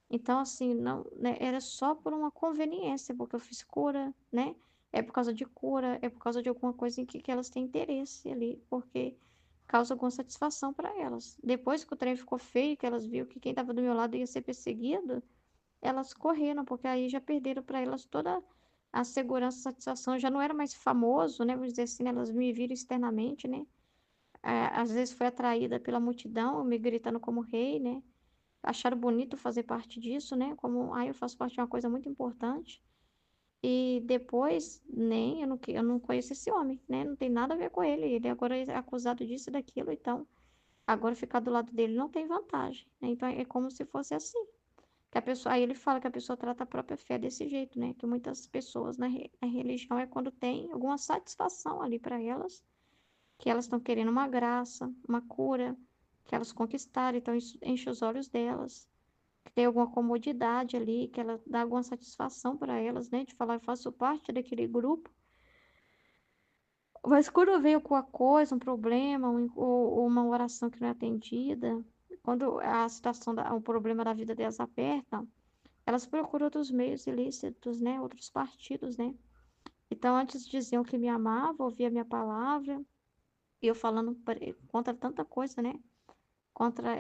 Então, assim, não, né, era só por uma conveniência, porque eu fiz cura, né? É por causa de cura, é por causa de alguma coisa em que elas têm interesse ali, porque causa alguma satisfação para elas. Depois que o trem ficou feio, que elas viram que quem estava do meu lado ia ser perseguido, elas correram, porque aí já perderam para elas toda a segurança, a satisfação. Já não era mais famoso, né? Vamos dizer assim, né, elas me viram externamente, né? Às vezes foi atraída pela multidão, me gritando como rei, né? Acharam bonito fazer parte disso, né? Como, eu faço parte de uma coisa muito importante. E depois, nem, eu não conheço esse homem, né? Não tem nada a ver com ele. Ele agora é acusado disso e daquilo, então agora ficar do lado dele não tem vantagem, né? Então é como se fosse assim. Que a pessoa, aí ele fala que a pessoa trata a própria fé desse jeito, né? Que muitas pessoas na religião é quando tem alguma satisfação ali para elas, que elas estão querendo uma graça, uma cura, que elas conquistaram, então isso enche os olhos delas que tem alguma comodidade ali, que ela dá alguma satisfação para elas, né? De falar, eu faço parte daquele grupo. Mas quando vem alguma coisa, um problema, ou uma oração que não é atendida, quando a situação, o problema da vida delas aperta, elas procuram outros meios ilícitos, né? Outros partidos, né? Então, antes diziam que me amavam, ouvia a minha palavra, e eu falando contra tanta coisa, né? Contra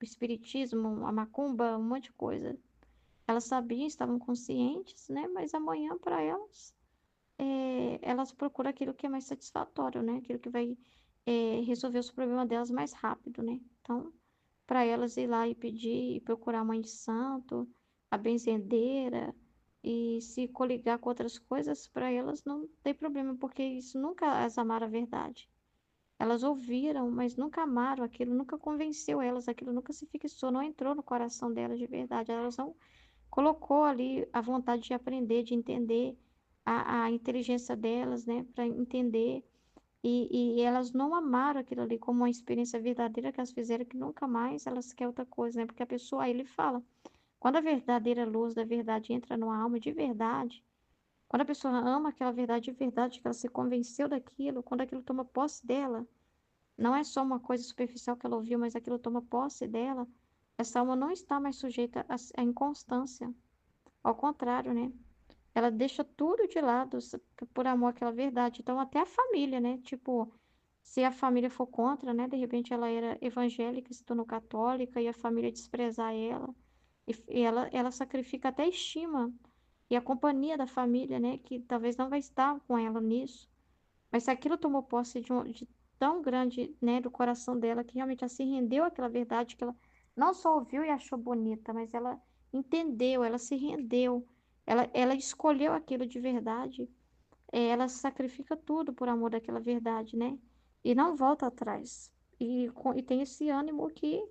o espiritismo, a macumba, um monte de coisa. Elas sabiam, estavam conscientes, né? Mas amanhã, para elas, elas procuram aquilo que é mais satisfatório, né? Aquilo que vai resolver os problemas delas mais rápido, né? Então, para elas ir lá e pedir, e procurar a mãe de santo, a benzedeira, e se coligar com outras coisas, para elas não tem problema, porque isso nunca as amaram a verdade. Elas ouviram, mas nunca amaram aquilo, nunca convenceu elas, aquilo nunca se fixou, não entrou no coração delas de verdade. Elas não colocou ali a vontade de aprender, de entender a inteligência delas, né, para entender. E elas não amaram aquilo ali como uma experiência verdadeira que elas fizeram, que nunca mais elas querem outra coisa, né? Porque a pessoa, aí ele fala, quando a verdadeira luz da verdade entra numa alma de verdade, quando a pessoa ama aquela verdade de verdade, que ela se convenceu daquilo, quando aquilo toma posse dela, não é só uma coisa superficial que ela ouviu, mas aquilo toma posse dela, essa alma não está mais sujeita à inconstância. Ao contrário, né? Ela deixa tudo de lado por amor àquela verdade. Então, até a família, né? Tipo, se a família for contra, né? De repente ela era evangélica, se tornou católica e a família desprezar ela. E ela sacrifica até a estima e a companhia da família, né? Que talvez não vai estar com ela nisso. Mas se aquilo tomou posse de tão grande, né? Do coração dela, que realmente ela se rendeu àquela verdade, que ela não só ouviu e achou bonita, mas ela entendeu, ela se rendeu. Ela escolheu aquilo de verdade, ela sacrifica tudo por amor daquela verdade, né? E não volta atrás. E tem esse ânimo que,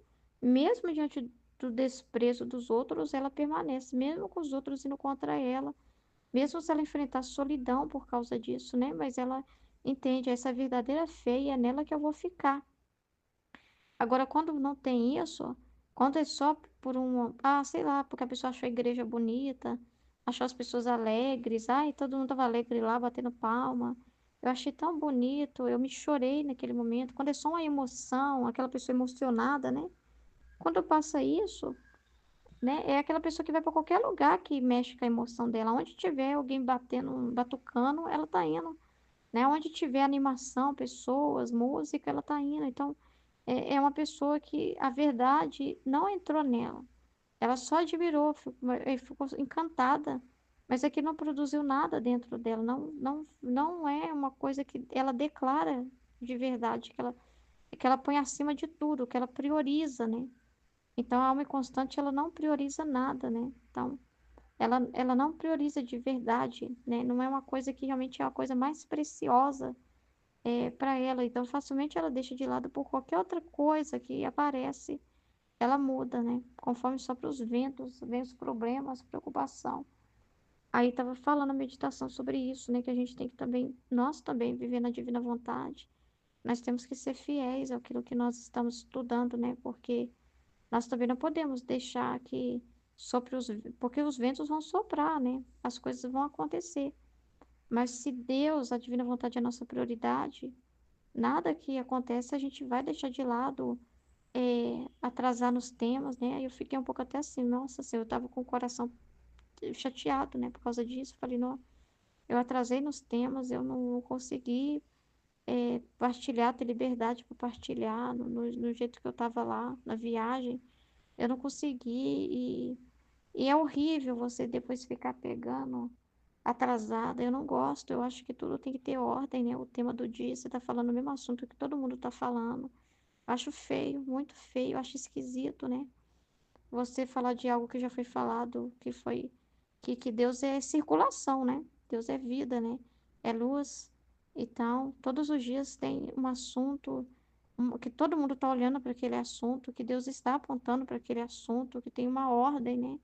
mesmo diante do desprezo dos outros, ela permanece, mesmo com os outros indo contra ela, mesmo se ela enfrentar solidão por causa disso, né? Mas ela entende essa verdadeira fé e é nela que eu vou ficar. Agora, quando não tem isso, quando é só por sei lá, porque a pessoa achou a igreja bonita, achou as pessoas alegres, ai, todo mundo tava alegre lá, batendo palma. Eu achei tão bonito, eu me chorei naquele momento. Quando é só uma emoção, aquela pessoa emocionada, né? Quando passa isso, né, é aquela pessoa que vai para qualquer lugar que mexe com a emoção dela. Onde tiver alguém batendo, batucando, ela tá indo, né? Onde tiver animação, pessoas, música, ela tá indo. Então, é uma pessoa que a verdade não entrou nela. Ela só admirou, ficou encantada mas aqui não produziu nada dentro dela, não é uma coisa que ela declara de verdade, que ela põe acima de tudo, que ela prioriza, né? Então, a alma inconstante, ela não prioriza nada, né? Então, ela não prioriza de verdade, né? Não é uma coisa que realmente é a coisa mais preciosa para ela. Então, facilmente ela deixa de lado por qualquer outra coisa que aparece, ela muda, né? Conforme sopra os ventos, vem os problemas, preocupação. Aí estava falando a meditação sobre isso, né? Que a gente tem que também, nós também, viver na divina vontade. Nós temos que ser fiéis àquilo que nós estamos estudando, né? Porque nós também não podemos deixar que sopre porque os ventos vão soprar, né? As coisas vão acontecer. Mas se Deus, a divina vontade é a nossa prioridade, nada que acontece a gente vai deixar de lado, atrasar nos temas, né? Aí eu fiquei um pouco até assim, nossa, assim, eu tava com o coração chateado, né? Por causa disso, falei, não, eu atrasei nos temas, eu não consegui partilhar, ter liberdade para partilhar no jeito que eu tava lá, na viagem, eu não consegui e é horrível você depois ficar pegando atrasada. Eu não gosto. Eu acho que tudo tem que ter ordem, né? O tema do dia, você tá falando o mesmo assunto que todo mundo tá falando. Acho feio, muito feio, acho esquisito, né? Você falar de algo que já foi falado, que Deus é circulação, né? Deus é vida, né? É luz. Então, todos os dias tem um assunto que todo mundo está olhando para aquele assunto, que Deus está apontando para aquele assunto, que tem uma ordem, né?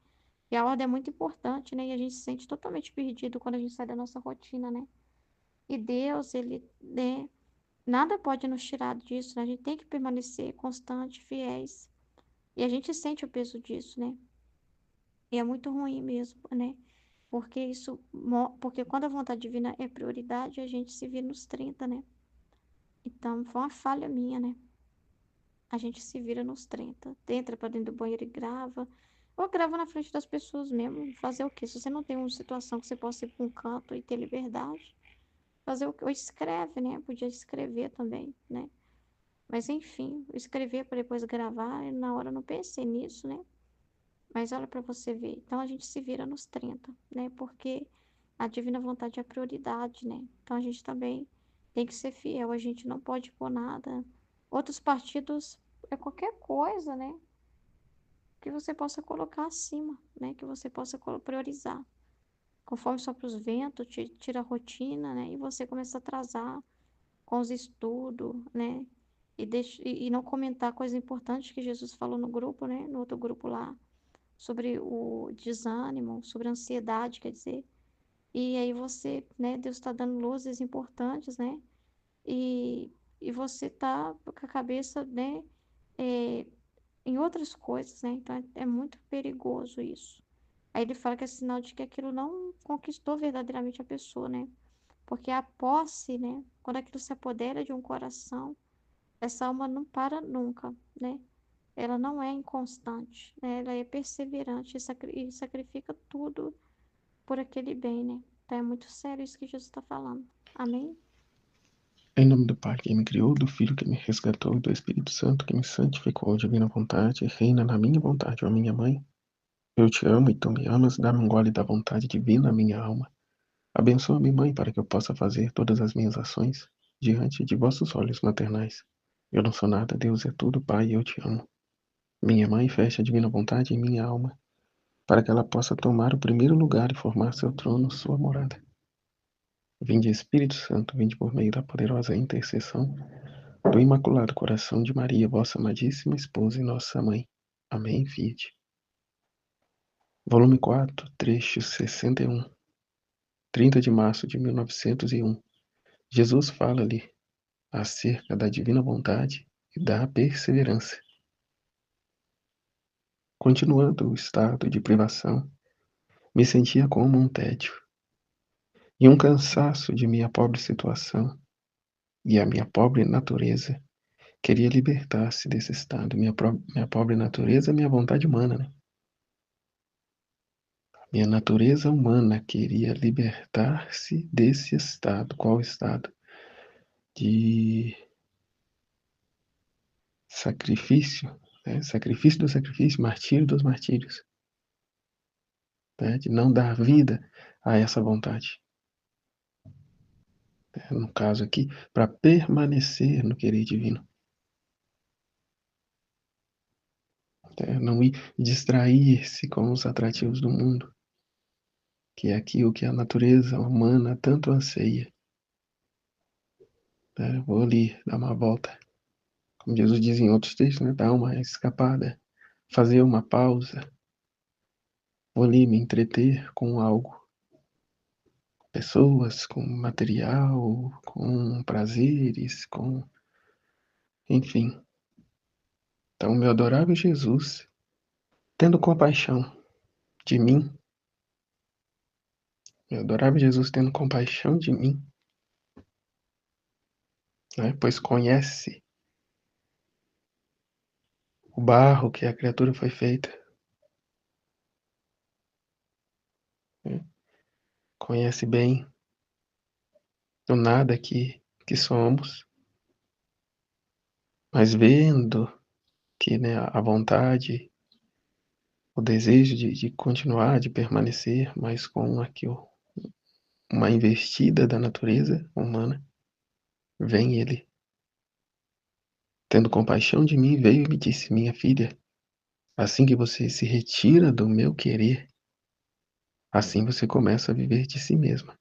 E a ordem é muito importante, né? E a gente se sente totalmente perdido quando a gente sai da nossa rotina, né? E Deus, ele, né? Nada pode nos tirar disso, né? A gente tem que permanecer constante, fiéis. E a gente sente o peso disso, né? E é muito ruim mesmo, né? Porque porque quando a vontade divina é prioridade, a gente se vira nos 30, né? Então, foi uma falha minha, né? A gente se vira nos 30. Entra pra dentro do banheiro e grava. Ou grava na frente das pessoas mesmo. Fazer o quê? Se você não tem uma situação que você possa ir pra um canto e ter liberdade, fazer o quê? Ou escreve, né? Podia escrever também, né? Mas enfim, escrever para depois gravar, na hora eu não pensei nisso, né? Mas olha para você ver. Então a gente se vira nos 30, né? Porque a divina vontade é a prioridade, né? Então a gente também tem que ser fiel, a gente não pode pôr nada. Outros partidos é qualquer coisa, né? Que você possa colocar acima, né? Que você possa priorizar. Conforme sopra os ventos, tira a rotina, né? E você começa a atrasar com os estudos, né? E não comentar coisas importantes que Jesus falou no grupo, né? No outro grupo lá, sobre o desânimo, sobre a ansiedade, quer dizer. E aí você, né? Deus está dando luzes importantes, né? E, e você tá com a cabeça, né? é, em outras coisas, né? Então é muito perigoso isso. Aí ele fala que é sinal de que aquilo não conquistou verdadeiramente a pessoa, né? Porque a posse, né? Quando aquilo se apodera de um coração, essa alma não para nunca, né? Ela não é inconstante, né? Ela é perseverante e sacrifica tudo por aquele bem, né? Então é muito sério isso que Jesus está falando. Amém? Em nome do Pai que me criou, do Filho que me resgatou e do Espírito Santo que me santificou, divina vontade, reina na minha vontade, ó minha mãe. Eu te amo e tu me amas, dá-me um gole da vontade divina à minha alma. Abençoa-me, mãe, para que eu possa fazer todas as minhas ações diante de vossos olhos maternais. Eu não sou nada, Deus é tudo, Pai, eu te amo. Minha mãe, feche a divina vontade em minha alma, para que ela possa tomar o primeiro lugar e formar seu trono, sua morada. Vinde Espírito Santo, vinde por meio da poderosa intercessão do Imaculado Coração de Maria, vossa amadíssima esposa e nossa mãe. Amém, vide. Volume 4, trecho 61. 30 de março de 1901. Jesus fala-lhe acerca da divina vontade e da perseverança. Continuando o estado de privação, me sentia como um tédio e um cansaço de minha pobre situação, e a minha pobre natureza queria libertar-se desse estado. Minha pobre natureza é minha vontade humana, né? Minha natureza humana queria libertar-se desse estado. Qual estado? De sacrifício, né? Sacrifício do sacrifício, martírio dos martírios. né, de não dar vida a essa vontade. No caso aqui, para permanecer no querer divino. Não ir distrair-se com os atrativos do mundo, que é aquilo que a natureza humana tanto anseia. Vou ali dar uma volta, como Jesus diz em outros textos, né, dar uma escapada, fazer uma pausa, vou ali me entreter com algo, pessoas, com material, com prazeres, com... enfim. Então, meu adorável Jesus, tendo compaixão de mim, meu adorável Jesus tendo compaixão de mim, né, pois conhece o barro que a criatura foi feita, né, conhece bem o nada que somos, mas vendo que, né, a vontade, o desejo de continuar, de permanecer, mas com aquilo, uma investida da natureza humana, vem ele, tendo compaixão de mim, veio e me disse: minha filha, assim que você se retira do meu querer, assim você começa a viver de si mesma.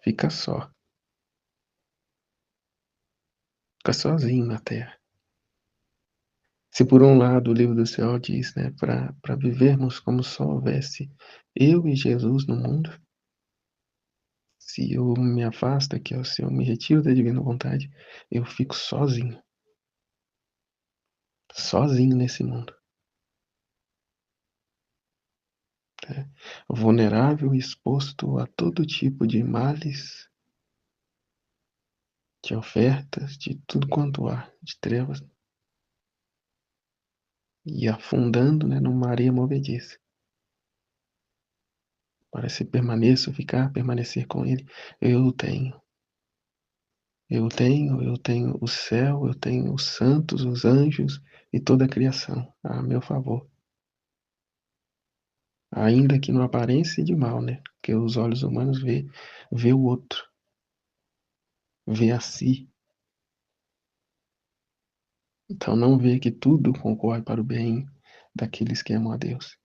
Fica só. Fica sozinho na terra. Se por um lado o livro do Senhor diz, né, para vivermos como só houvesse eu e Jesus no mundo, se eu me afasto aqui, se eu me retiro da divina vontade, eu fico sozinho. Sozinho nesse mundo. Vulnerável e exposto a todo tipo de males, de ofertas, de tudo quanto há, de trevas, e afundando, né, numa areia movediça. Para se permaneço, permanecer com ele, eu tenho. Eu tenho o céu, eu tenho os santos, os anjos e toda a criação a meu favor. Ainda que não aparência de mal, né? Porque os olhos humanos vê o outro, vê a si. Então não vê que tudo concorre para o bem daqueles que amam a Deus.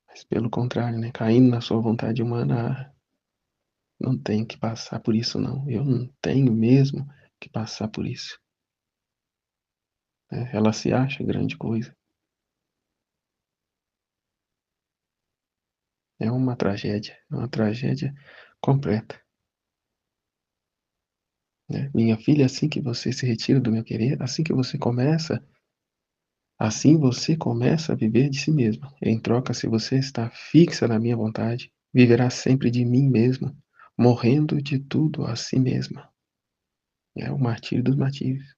Mas pelo contrário, né? Caindo na sua vontade humana, não tem que passar por isso não. Eu não tenho mesmo que passar por isso. Ela se acha grande coisa. É uma tragédia completa. Minha filha, assim que você se retira do meu querer, assim você começa a viver de si mesma. Em troca, se você está fixa na minha vontade, viverá sempre de mim mesma, morrendo de tudo a si mesma. É o martírio dos martírios.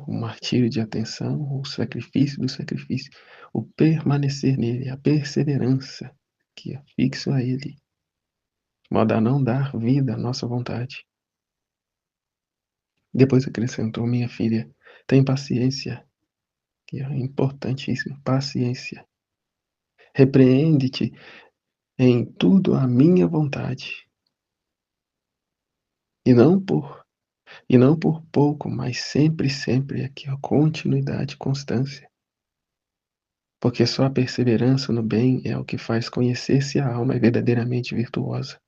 O martírio de atenção, o sacrifício do sacrifício, o permanecer nele, a perseverança que é fixo a ele, de modo a não dar vida à nossa vontade. Depois acrescentou: minha filha, tem paciência, que é importantíssimo, paciência. Repreende-te em tudo a minha vontade, e não por pouco, mas sempre aqui, a continuidade, constância. Porque só a perseverança no bem é o que faz conhecer se a alma é verdadeiramente virtuosa.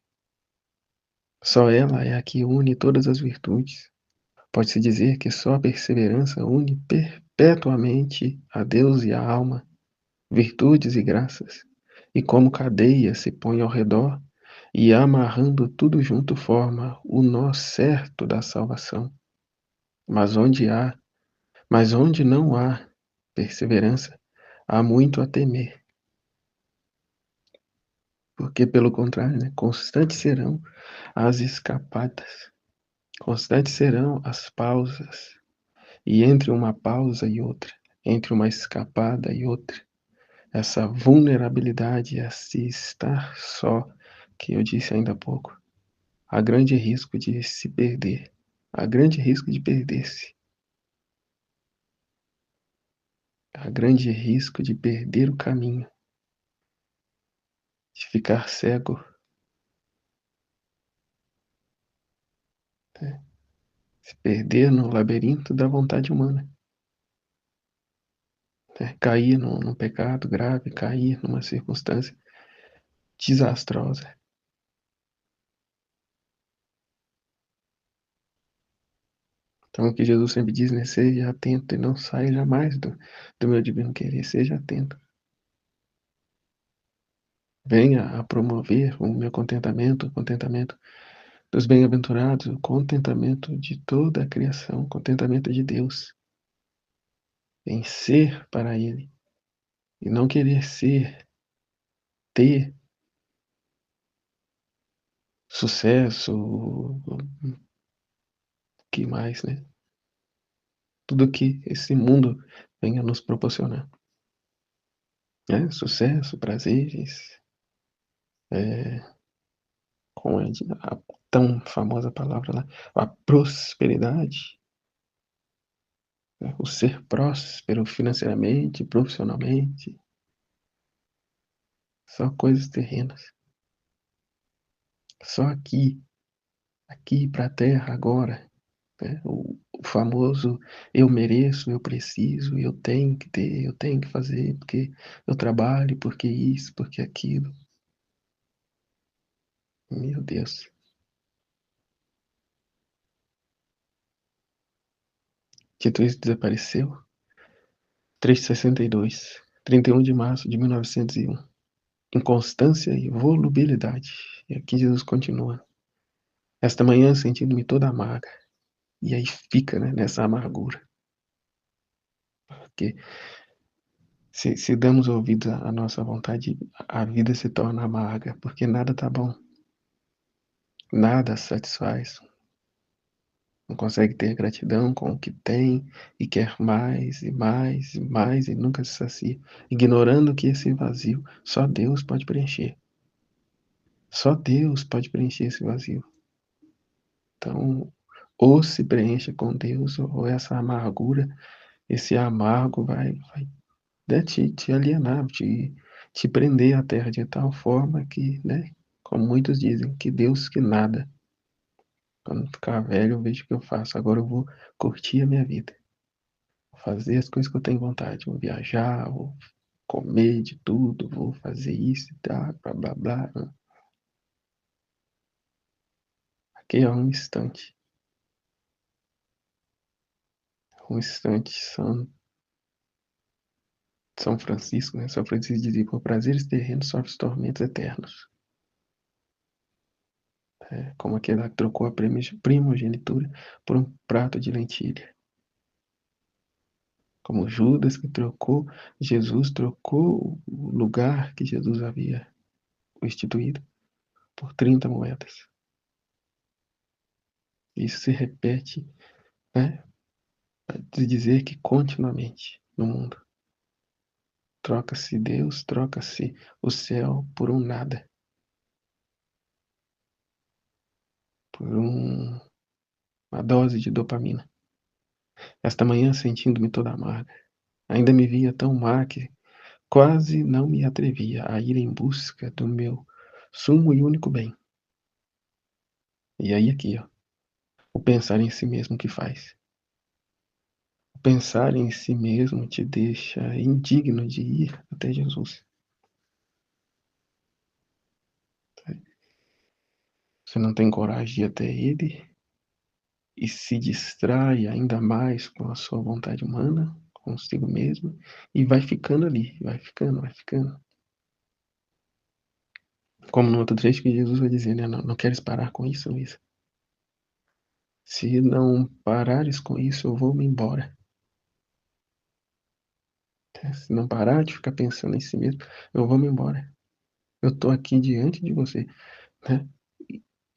Só ela é a que une todas as virtudes. Pode-se dizer que só a perseverança une perpetuamente a Deus e a alma, virtudes e graças, e como cadeia se põe ao redor, e amarrando tudo junto forma o nó certo da salvação. Mas onde não há perseverança, há muito a temer. Porque, pelo contrário, né, constantes serão as escapadas, constantes serão as pausas, e entre uma pausa e outra, entre uma escapada e outra, essa vulnerabilidade a se estar só, que eu disse ainda há pouco, há grande risco de se perder, há grande risco de perder-se. há grande risco de perder o caminho, de ficar cego, né? Se perder no labirinto da vontade humana, né? Cair num pecado grave, cair numa circunstância desastrosa. Então, o que Jesus sempre diz, né? Seja atento e não saia jamais do meu divino querer. Seja atento. Venha a promover o meu contentamento, o contentamento dos bem-aventurados, o contentamento de toda a criação, o contentamento de Deus em ser para Ele e não querer ser, ter sucesso, o que mais, né? Tudo que esse mundo venha nos proporcionar, né? Sucesso, prazeres, com a tão famosa palavra lá, a prosperidade, né? O ser próspero financeiramente, profissionalmente, só coisas terrenas. Só aqui para a Terra agora, né? O famoso eu mereço, eu preciso, eu tenho que ter, eu tenho que fazer, porque eu trabalho, porque isso, porque aquilo. Meu Deus. Tito isso desapareceu. 362, 31 de março de 1901. Inconstância e volubilidade. E aqui Jesus continua. Esta manhã sentindo-me toda amarga. E aí fica, né, nessa amargura. Porque se damos ouvidos à nossa vontade, a vida se torna amarga, porque nada tá bom. Nada satisfaz. Não consegue ter gratidão com o que tem e quer mais e mais e mais e nunca se sacia, ignorando que esse vazio só Deus pode preencher. Só Deus pode preencher esse vazio. Então, ou se preenche com Deus, ou essa amargura, esse amargo vai né, te alienar, te prender à terra de tal forma que, né, como muitos dizem, que Deus que nada. Quando ficar velho, eu vejo o que eu faço. Agora eu vou curtir a minha vida. Vou fazer as coisas que eu tenho vontade. Vou viajar, vou comer de tudo, vou fazer isso e tal, blá blá blá. Aqui é um instante. Um instante. São Francisco, né? São Francisco dizia, por prazeres terrenos sofre os tormentos eternos. Como aquele lá que trocou a primogenitura por um prato de lentilha. Como Judas que trocou, Jesus trocou o lugar que Jesus havia instituído por 30 moedas. Isso se repete, né? De dizer que continuamente no mundo troca-se Deus, troca-se o céu por um nada, por uma dose de dopamina. Esta manhã, sentindo-me toda amarga, ainda me via tão má que quase não me atrevia a ir em busca do meu sumo e único bem. E aí aqui, ó, o pensar em si mesmo que faz. O pensar em si mesmo te deixa indigno de ir até Jesus. Você não tem coragem de ir até Ele e se distrai ainda mais com a sua vontade humana, consigo mesmo, e vai ficando ali, vai ficando, vai ficando. Como no outro trecho que Jesus vai dizer, né? Não queres parar com isso, Luísa? Se não parares com isso, eu vou-me embora. Se não parar de ficar pensando em si mesmo, eu vou-me embora. Eu estou aqui diante de você, né?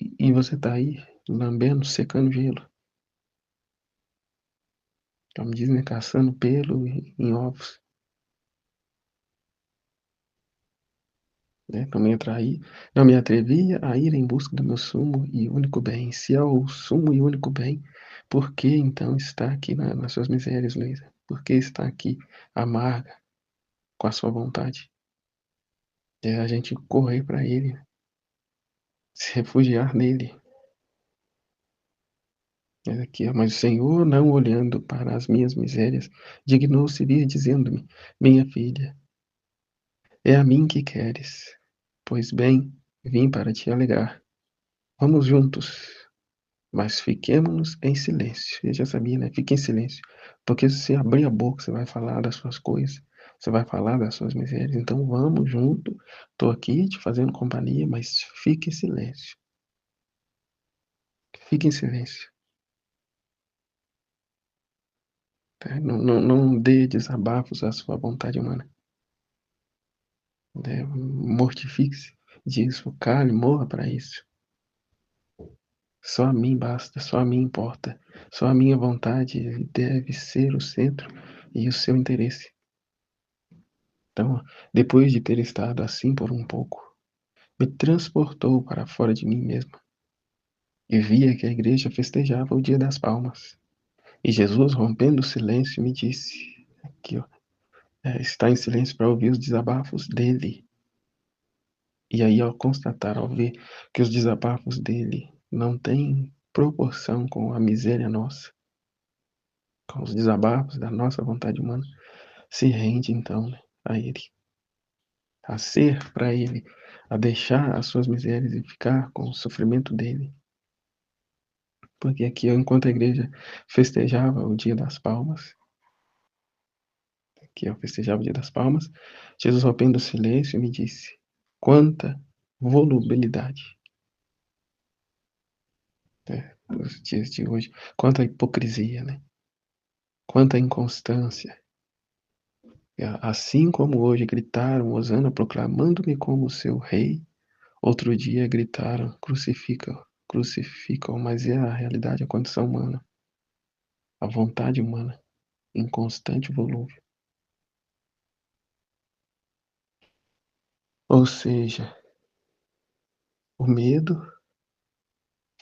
E você está aí, lambendo, secando gelo. Como dizem, né? Caçando pelo em ovos. Né? Não me atrevia a ir em busca do meu sumo e único bem. Se é o sumo e único bem, por que então está aqui nas suas misérias, Luísa? Por que está aqui amarga com a sua vontade? É a gente correr para Ele, se refugiar nele. É aqui, mas o Senhor, não olhando para as minhas misérias, dignou-se vir dizendo-me: minha filha, é a mim que queres. Pois bem, vim para te alegrar. Vamos juntos, mas fiquemos em silêncio. Eu já sabia, né? Fique em silêncio. Porque se você abrir a boca, você vai falar das suas coisas, você vai falar das suas misérias. Então vamos junto. Estou aqui te fazendo companhia, mas fique em silêncio. Fique em silêncio. Tá? Não dê desabafos à sua vontade humana. Né? Mortifique-se disso, cale, morra para isso. Só a mim basta, só a mim importa. Só a minha vontade deve ser o centro e o seu interesse. Então, depois de ter estado assim por um pouco, me transportou para fora de mim mesmo e via que a igreja festejava o Dia das Palmas. E Jesus, rompendo o silêncio, me disse, aqui, ó, está em silêncio para ouvir os desabafos dele. E aí, ao constatar, ao ver que os desabafos dele não têm proporção com a miséria nossa, com os desabafos da nossa vontade humana, se rende então, né, a ele, a ser para ele, a deixar as suas misérias e ficar com o sofrimento dele. Porque aqui, enquanto a igreja festejava o Dia das Palmas, que eu festejava o Dia das Palmas, Jesus, rompendo o silêncio, me disse: quanta volubilidade, né, nos dias de hoje, quanta hipocrisia, né? Quanta inconstância. Assim como hoje gritaram, Hosana, proclamando-me como seu rei, outro dia gritaram, crucificam, crucificam, mas é a realidade, a condição humana, a vontade humana, em constante volúvel. Ou seja, o medo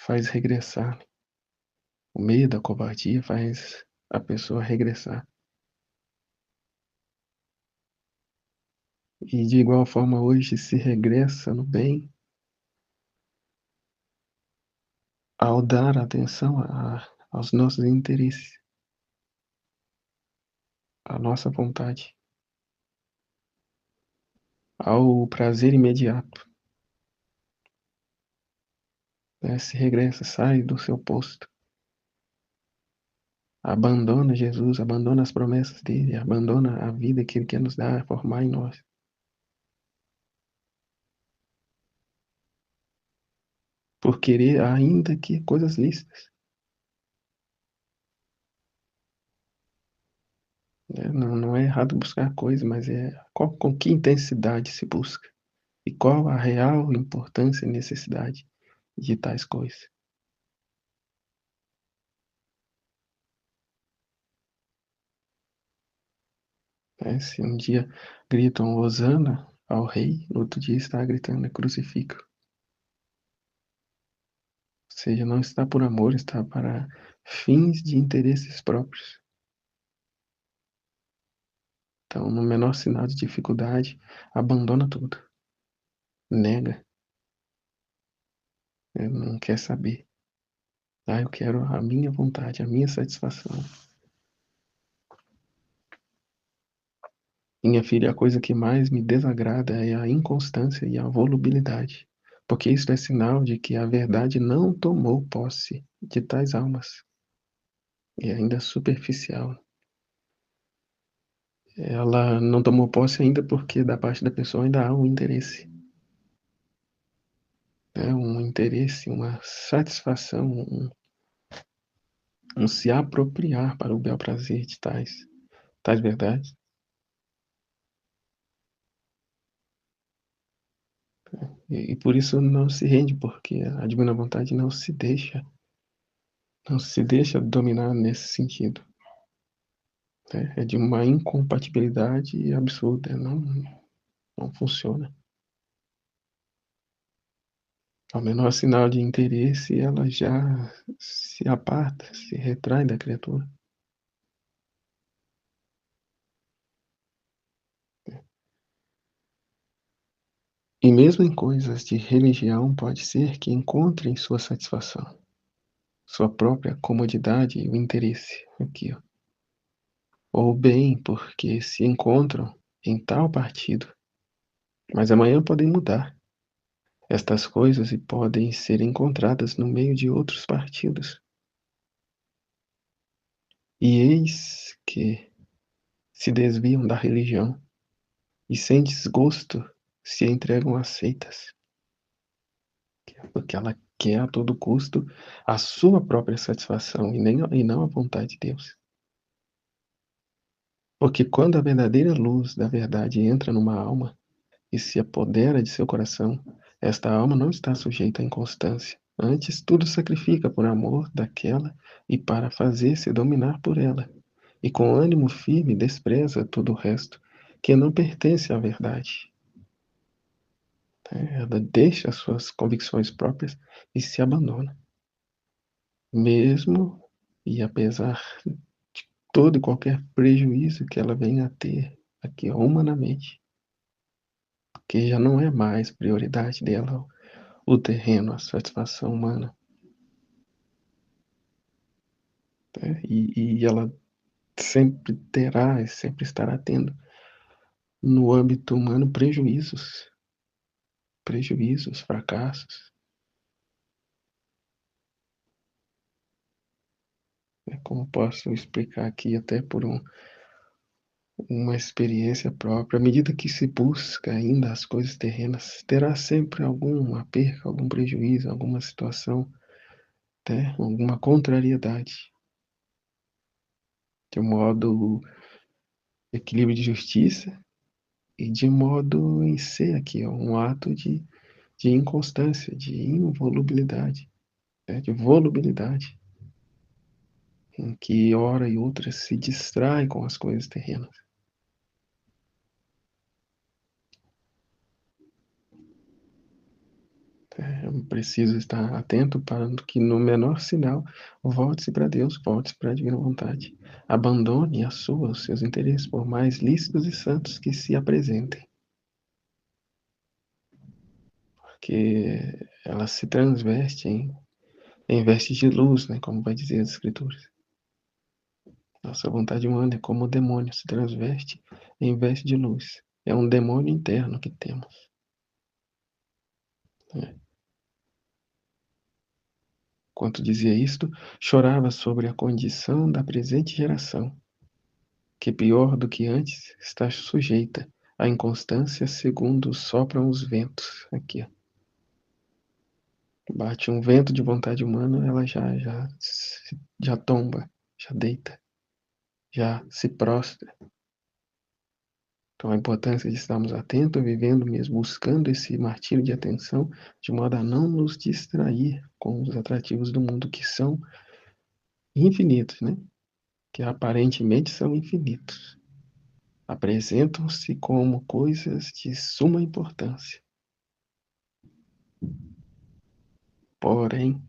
faz regressar. O medo, a covardia faz a pessoa regressar. E de igual forma hoje se regressa no bem ao dar atenção aos nossos interesses, à nossa vontade, ao prazer imediato. Né? Se regressa, sai do seu posto, abandona Jesus, abandona as promessas dele, abandona a vida que ele quer nos dar, formar em nós. Por querer ainda que coisas lícitas. Né? Não é errado buscar coisas, mas com que intensidade se busca. E qual a real importância e necessidade de tais coisas. Né? Se um dia gritam Hosana ao rei, no outro dia está gritando crucifica. Ou seja, não está por amor, está para fins de interesses próprios. Então, no menor sinal de dificuldade, abandona tudo. Nega. Não quer saber. Eu quero a minha vontade, a minha satisfação. Minha filha, a coisa que mais me desagrada é a inconstância e a volubilidade, porque isso é sinal de que a verdade não tomou posse de tais almas. E ainda superficial. Ela não tomou posse ainda porque da parte da pessoa ainda há um interesse. Um interesse, uma satisfação, um se apropriar para o bel prazer de tais verdades. E por isso não se rende, porque a divina vontade não se deixa dominar nesse sentido. É de uma incompatibilidade absurda, não funciona. Ao menor sinal de interesse, ela já se aparta, se retrai da criatura. E mesmo em coisas de religião, pode ser que encontrem sua satisfação, sua própria comodidade e o interesse aqui, ó. Ou bem, porque se encontram em tal partido, mas amanhã podem mudar estas coisas e podem ser encontradas no meio de outros partidos. E eis que se desviam da religião e sem desgosto se entregam a seitas, porque ela quer a todo custo a sua própria satisfação e não a vontade de Deus. Porque quando a verdadeira luz da verdade entra numa alma e se apodera de seu coração, esta alma não está sujeita à inconstância. Antes, tudo sacrifica por amor daquela e para fazer-se dominar por ela. E com ânimo firme despreza todo o resto, que não pertence à verdade. Ela deixa as suas convicções próprias e se abandona. Mesmo e apesar de todo e qualquer prejuízo que ela venha a ter aqui humanamente, que já não é mais prioridade dela o terreno, a satisfação humana. E ela sempre terá e sempre estará tendo no âmbito humano prejuízos, fracassos. Como posso explicar aqui até por uma experiência própria, à medida que se busca ainda as coisas terrenas, terá sempre alguma perca, algum prejuízo, alguma situação, até alguma contrariedade. De modo equilíbrio de justiça e de modo em ser aqui, um ato de inconstância, de involubilidade, de volubilidade, em que hora e outra se distrai com as coisas terrenas. É preciso estar atento para que no menor sinal volte-se para Deus, volte-se para a divina vontade. Abandone a sua, os seus interesses, por mais lícitos e santos que se apresentem. Porque ela se transveste em vestes de luz, né, como vai dizer as Escrituras. Nossa vontade humana é como o demônio, se transveste em veste de luz. É um demônio interno que temos. Enquanto dizia isto, chorava sobre a condição da presente geração, que pior do que antes está sujeita à inconstância segundo sopram os ventos. Aqui, ó. Bate um vento de vontade humana, ela já tomba, já deita, já se prostra. Então, a importância de estarmos atentos, vivendo mesmo, buscando esse martírio de atenção, de modo a não nos distrair com os atrativos do mundo, que são infinitos, né? Que aparentemente são infinitos. Apresentam-se como coisas de suma importância. Porém,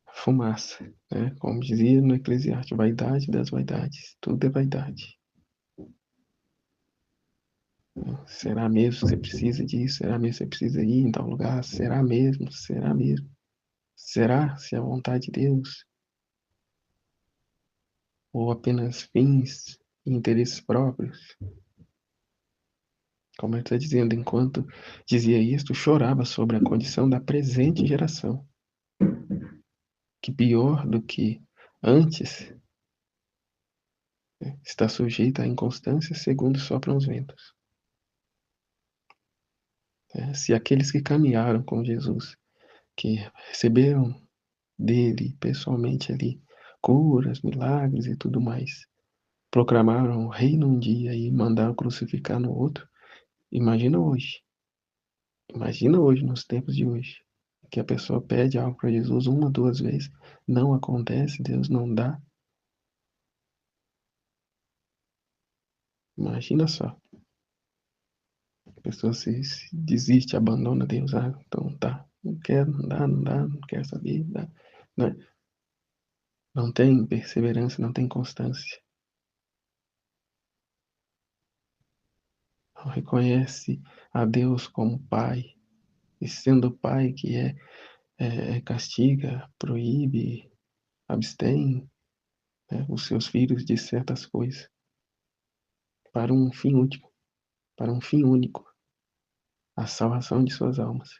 fumaça, né? Como dizia no Eclesiastes, vaidade das vaidades, tudo é vaidade. Será mesmo que você precisa disso? Será mesmo que você precisa ir em tal lugar? Será mesmo? Será mesmo? Será se é a vontade de Deus? Ou apenas fins e interesses próprios? Como ele está dizendo, enquanto dizia isto, chorava sobre a condição da presente geração, que pior do que antes está sujeita à inconstância segundo sopram os ventos. Se aqueles que caminharam com Jesus, que receberam dele pessoalmente ali curas, milagres e tudo mais, proclamaram o reino um dia e mandaram crucificar no outro, imagina hoje, nos tempos de hoje, que a pessoa pede algo para Jesus uma, duas vezes, não acontece, Deus não dá. Imagina só. A pessoa se desiste, abandona Deus. Ah, então tá, não quero, não dá, não quero saber. Não, não tem perseverança, não tem constância. reconhece a Deus como Pai, e sendo Pai que castiga, proíbe, abstém, né, os seus filhos de certas coisas, para um fim último, para um fim único, a salvação de suas almas,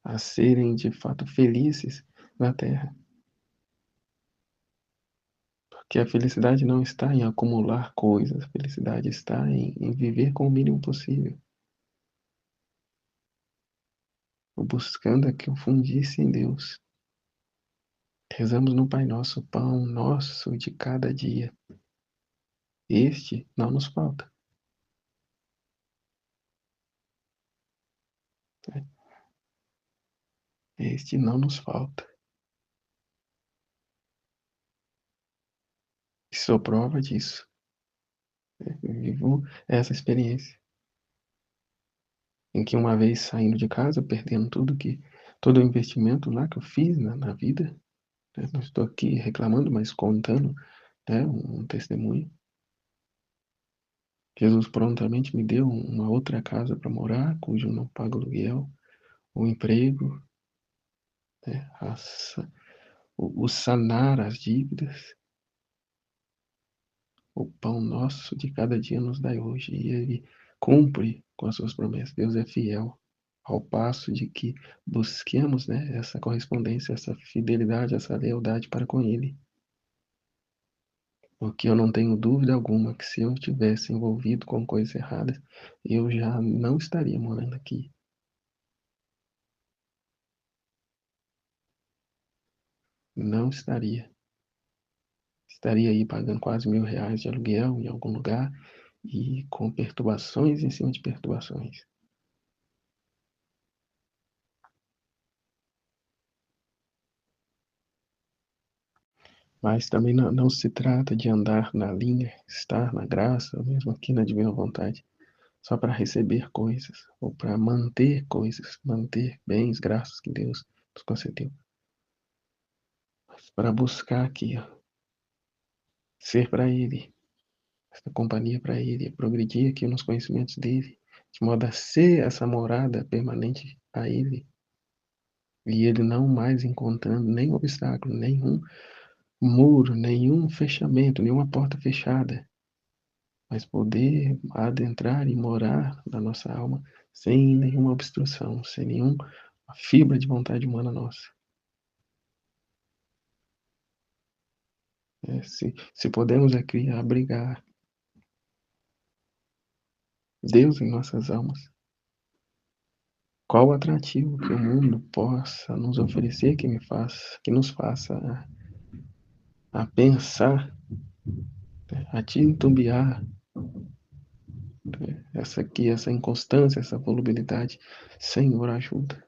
a serem de fato felizes na terra. Porque a felicidade não está em acumular coisas, a felicidade está em viver com o mínimo possível, buscando que eu fundisse em Deus. Rezamos no Pai Nosso, pão nosso de cada dia. Este não nos falta. Este não nos falta. E sou prova disso. Eu vivo essa experiência. Em que uma vez saindo de casa, perdendo todo o investimento lá que eu fiz na vida, né? Não estou aqui reclamando, mas contando, né, um testemunho. Jesus prontamente me deu uma outra casa para morar, cujo não pago aluguel, o emprego, né, o sanar as dívidas, o pão nosso de cada dia nos dai hoje. E Ele cumpre com as suas promessas. Deus é fiel, ao passo de que busquemos, né, essa correspondência, essa fidelidade, essa lealdade para com Ele. Porque eu não tenho dúvida alguma que se eu tivesse envolvido com coisas erradas, eu já não estaria morando aqui. Não estaria. Estaria aí pagando quase R$ 1.000 de aluguel em algum lugar e com perturbações em cima de perturbações. Mas também não se trata de andar na linha, estar na graça, ou mesmo aqui na divina vontade, só para receber coisas, ou para manter coisas, manter bens, graças que Deus nos concedeu. Mas para buscar aqui, ó, ser para Ele, essa companhia para Ele, progredir aqui nos conhecimentos dEle, de modo a ser essa morada permanente a Ele, e Ele não mais encontrando nenhum obstáculo, nenhum muro, nenhum fechamento, nenhuma porta fechada, mas poder adentrar e morar na nossa alma sem nenhuma obstrução, sem nenhuma fibra de vontade humana nossa. Se podemos aqui abrigar Deus em nossas almas, qual o atrativo que o mundo possa nos oferecer que nos faça a pensar, a titubear, essa inconstância, essa volubilidade? Senhor, ajuda.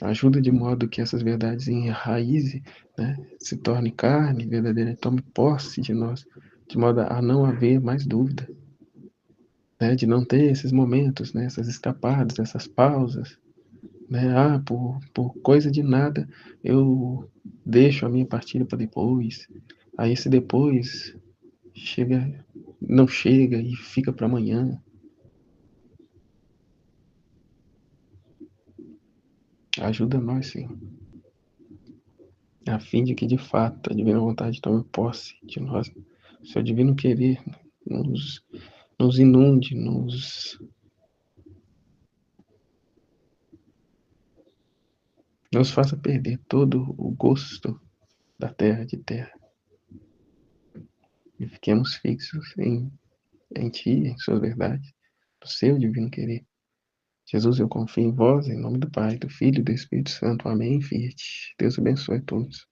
Ajuda de modo que essas verdades enraizem, né, se torne carne verdadeira, tome posse de nós, de modo a não haver mais dúvida, né, de não ter esses momentos, né, essas escapadas, essas pausas, né, por coisa de nada eu deixo a minha partida para depois, aí esse depois não chega e fica para amanhã. Ajuda nós, Senhor, a fim de que de fato a divina vontade tome posse de nós, seu divino querer nos inunde, nos faça perder todo o gosto da terra de terra. E fiquemos fixos em Ti, em Suas verdades, no Seu divino querer. Jesus, eu confio em Vós, em nome do Pai, do Filho e do Espírito Santo. Amém. Fiat. Deus abençoe a todos.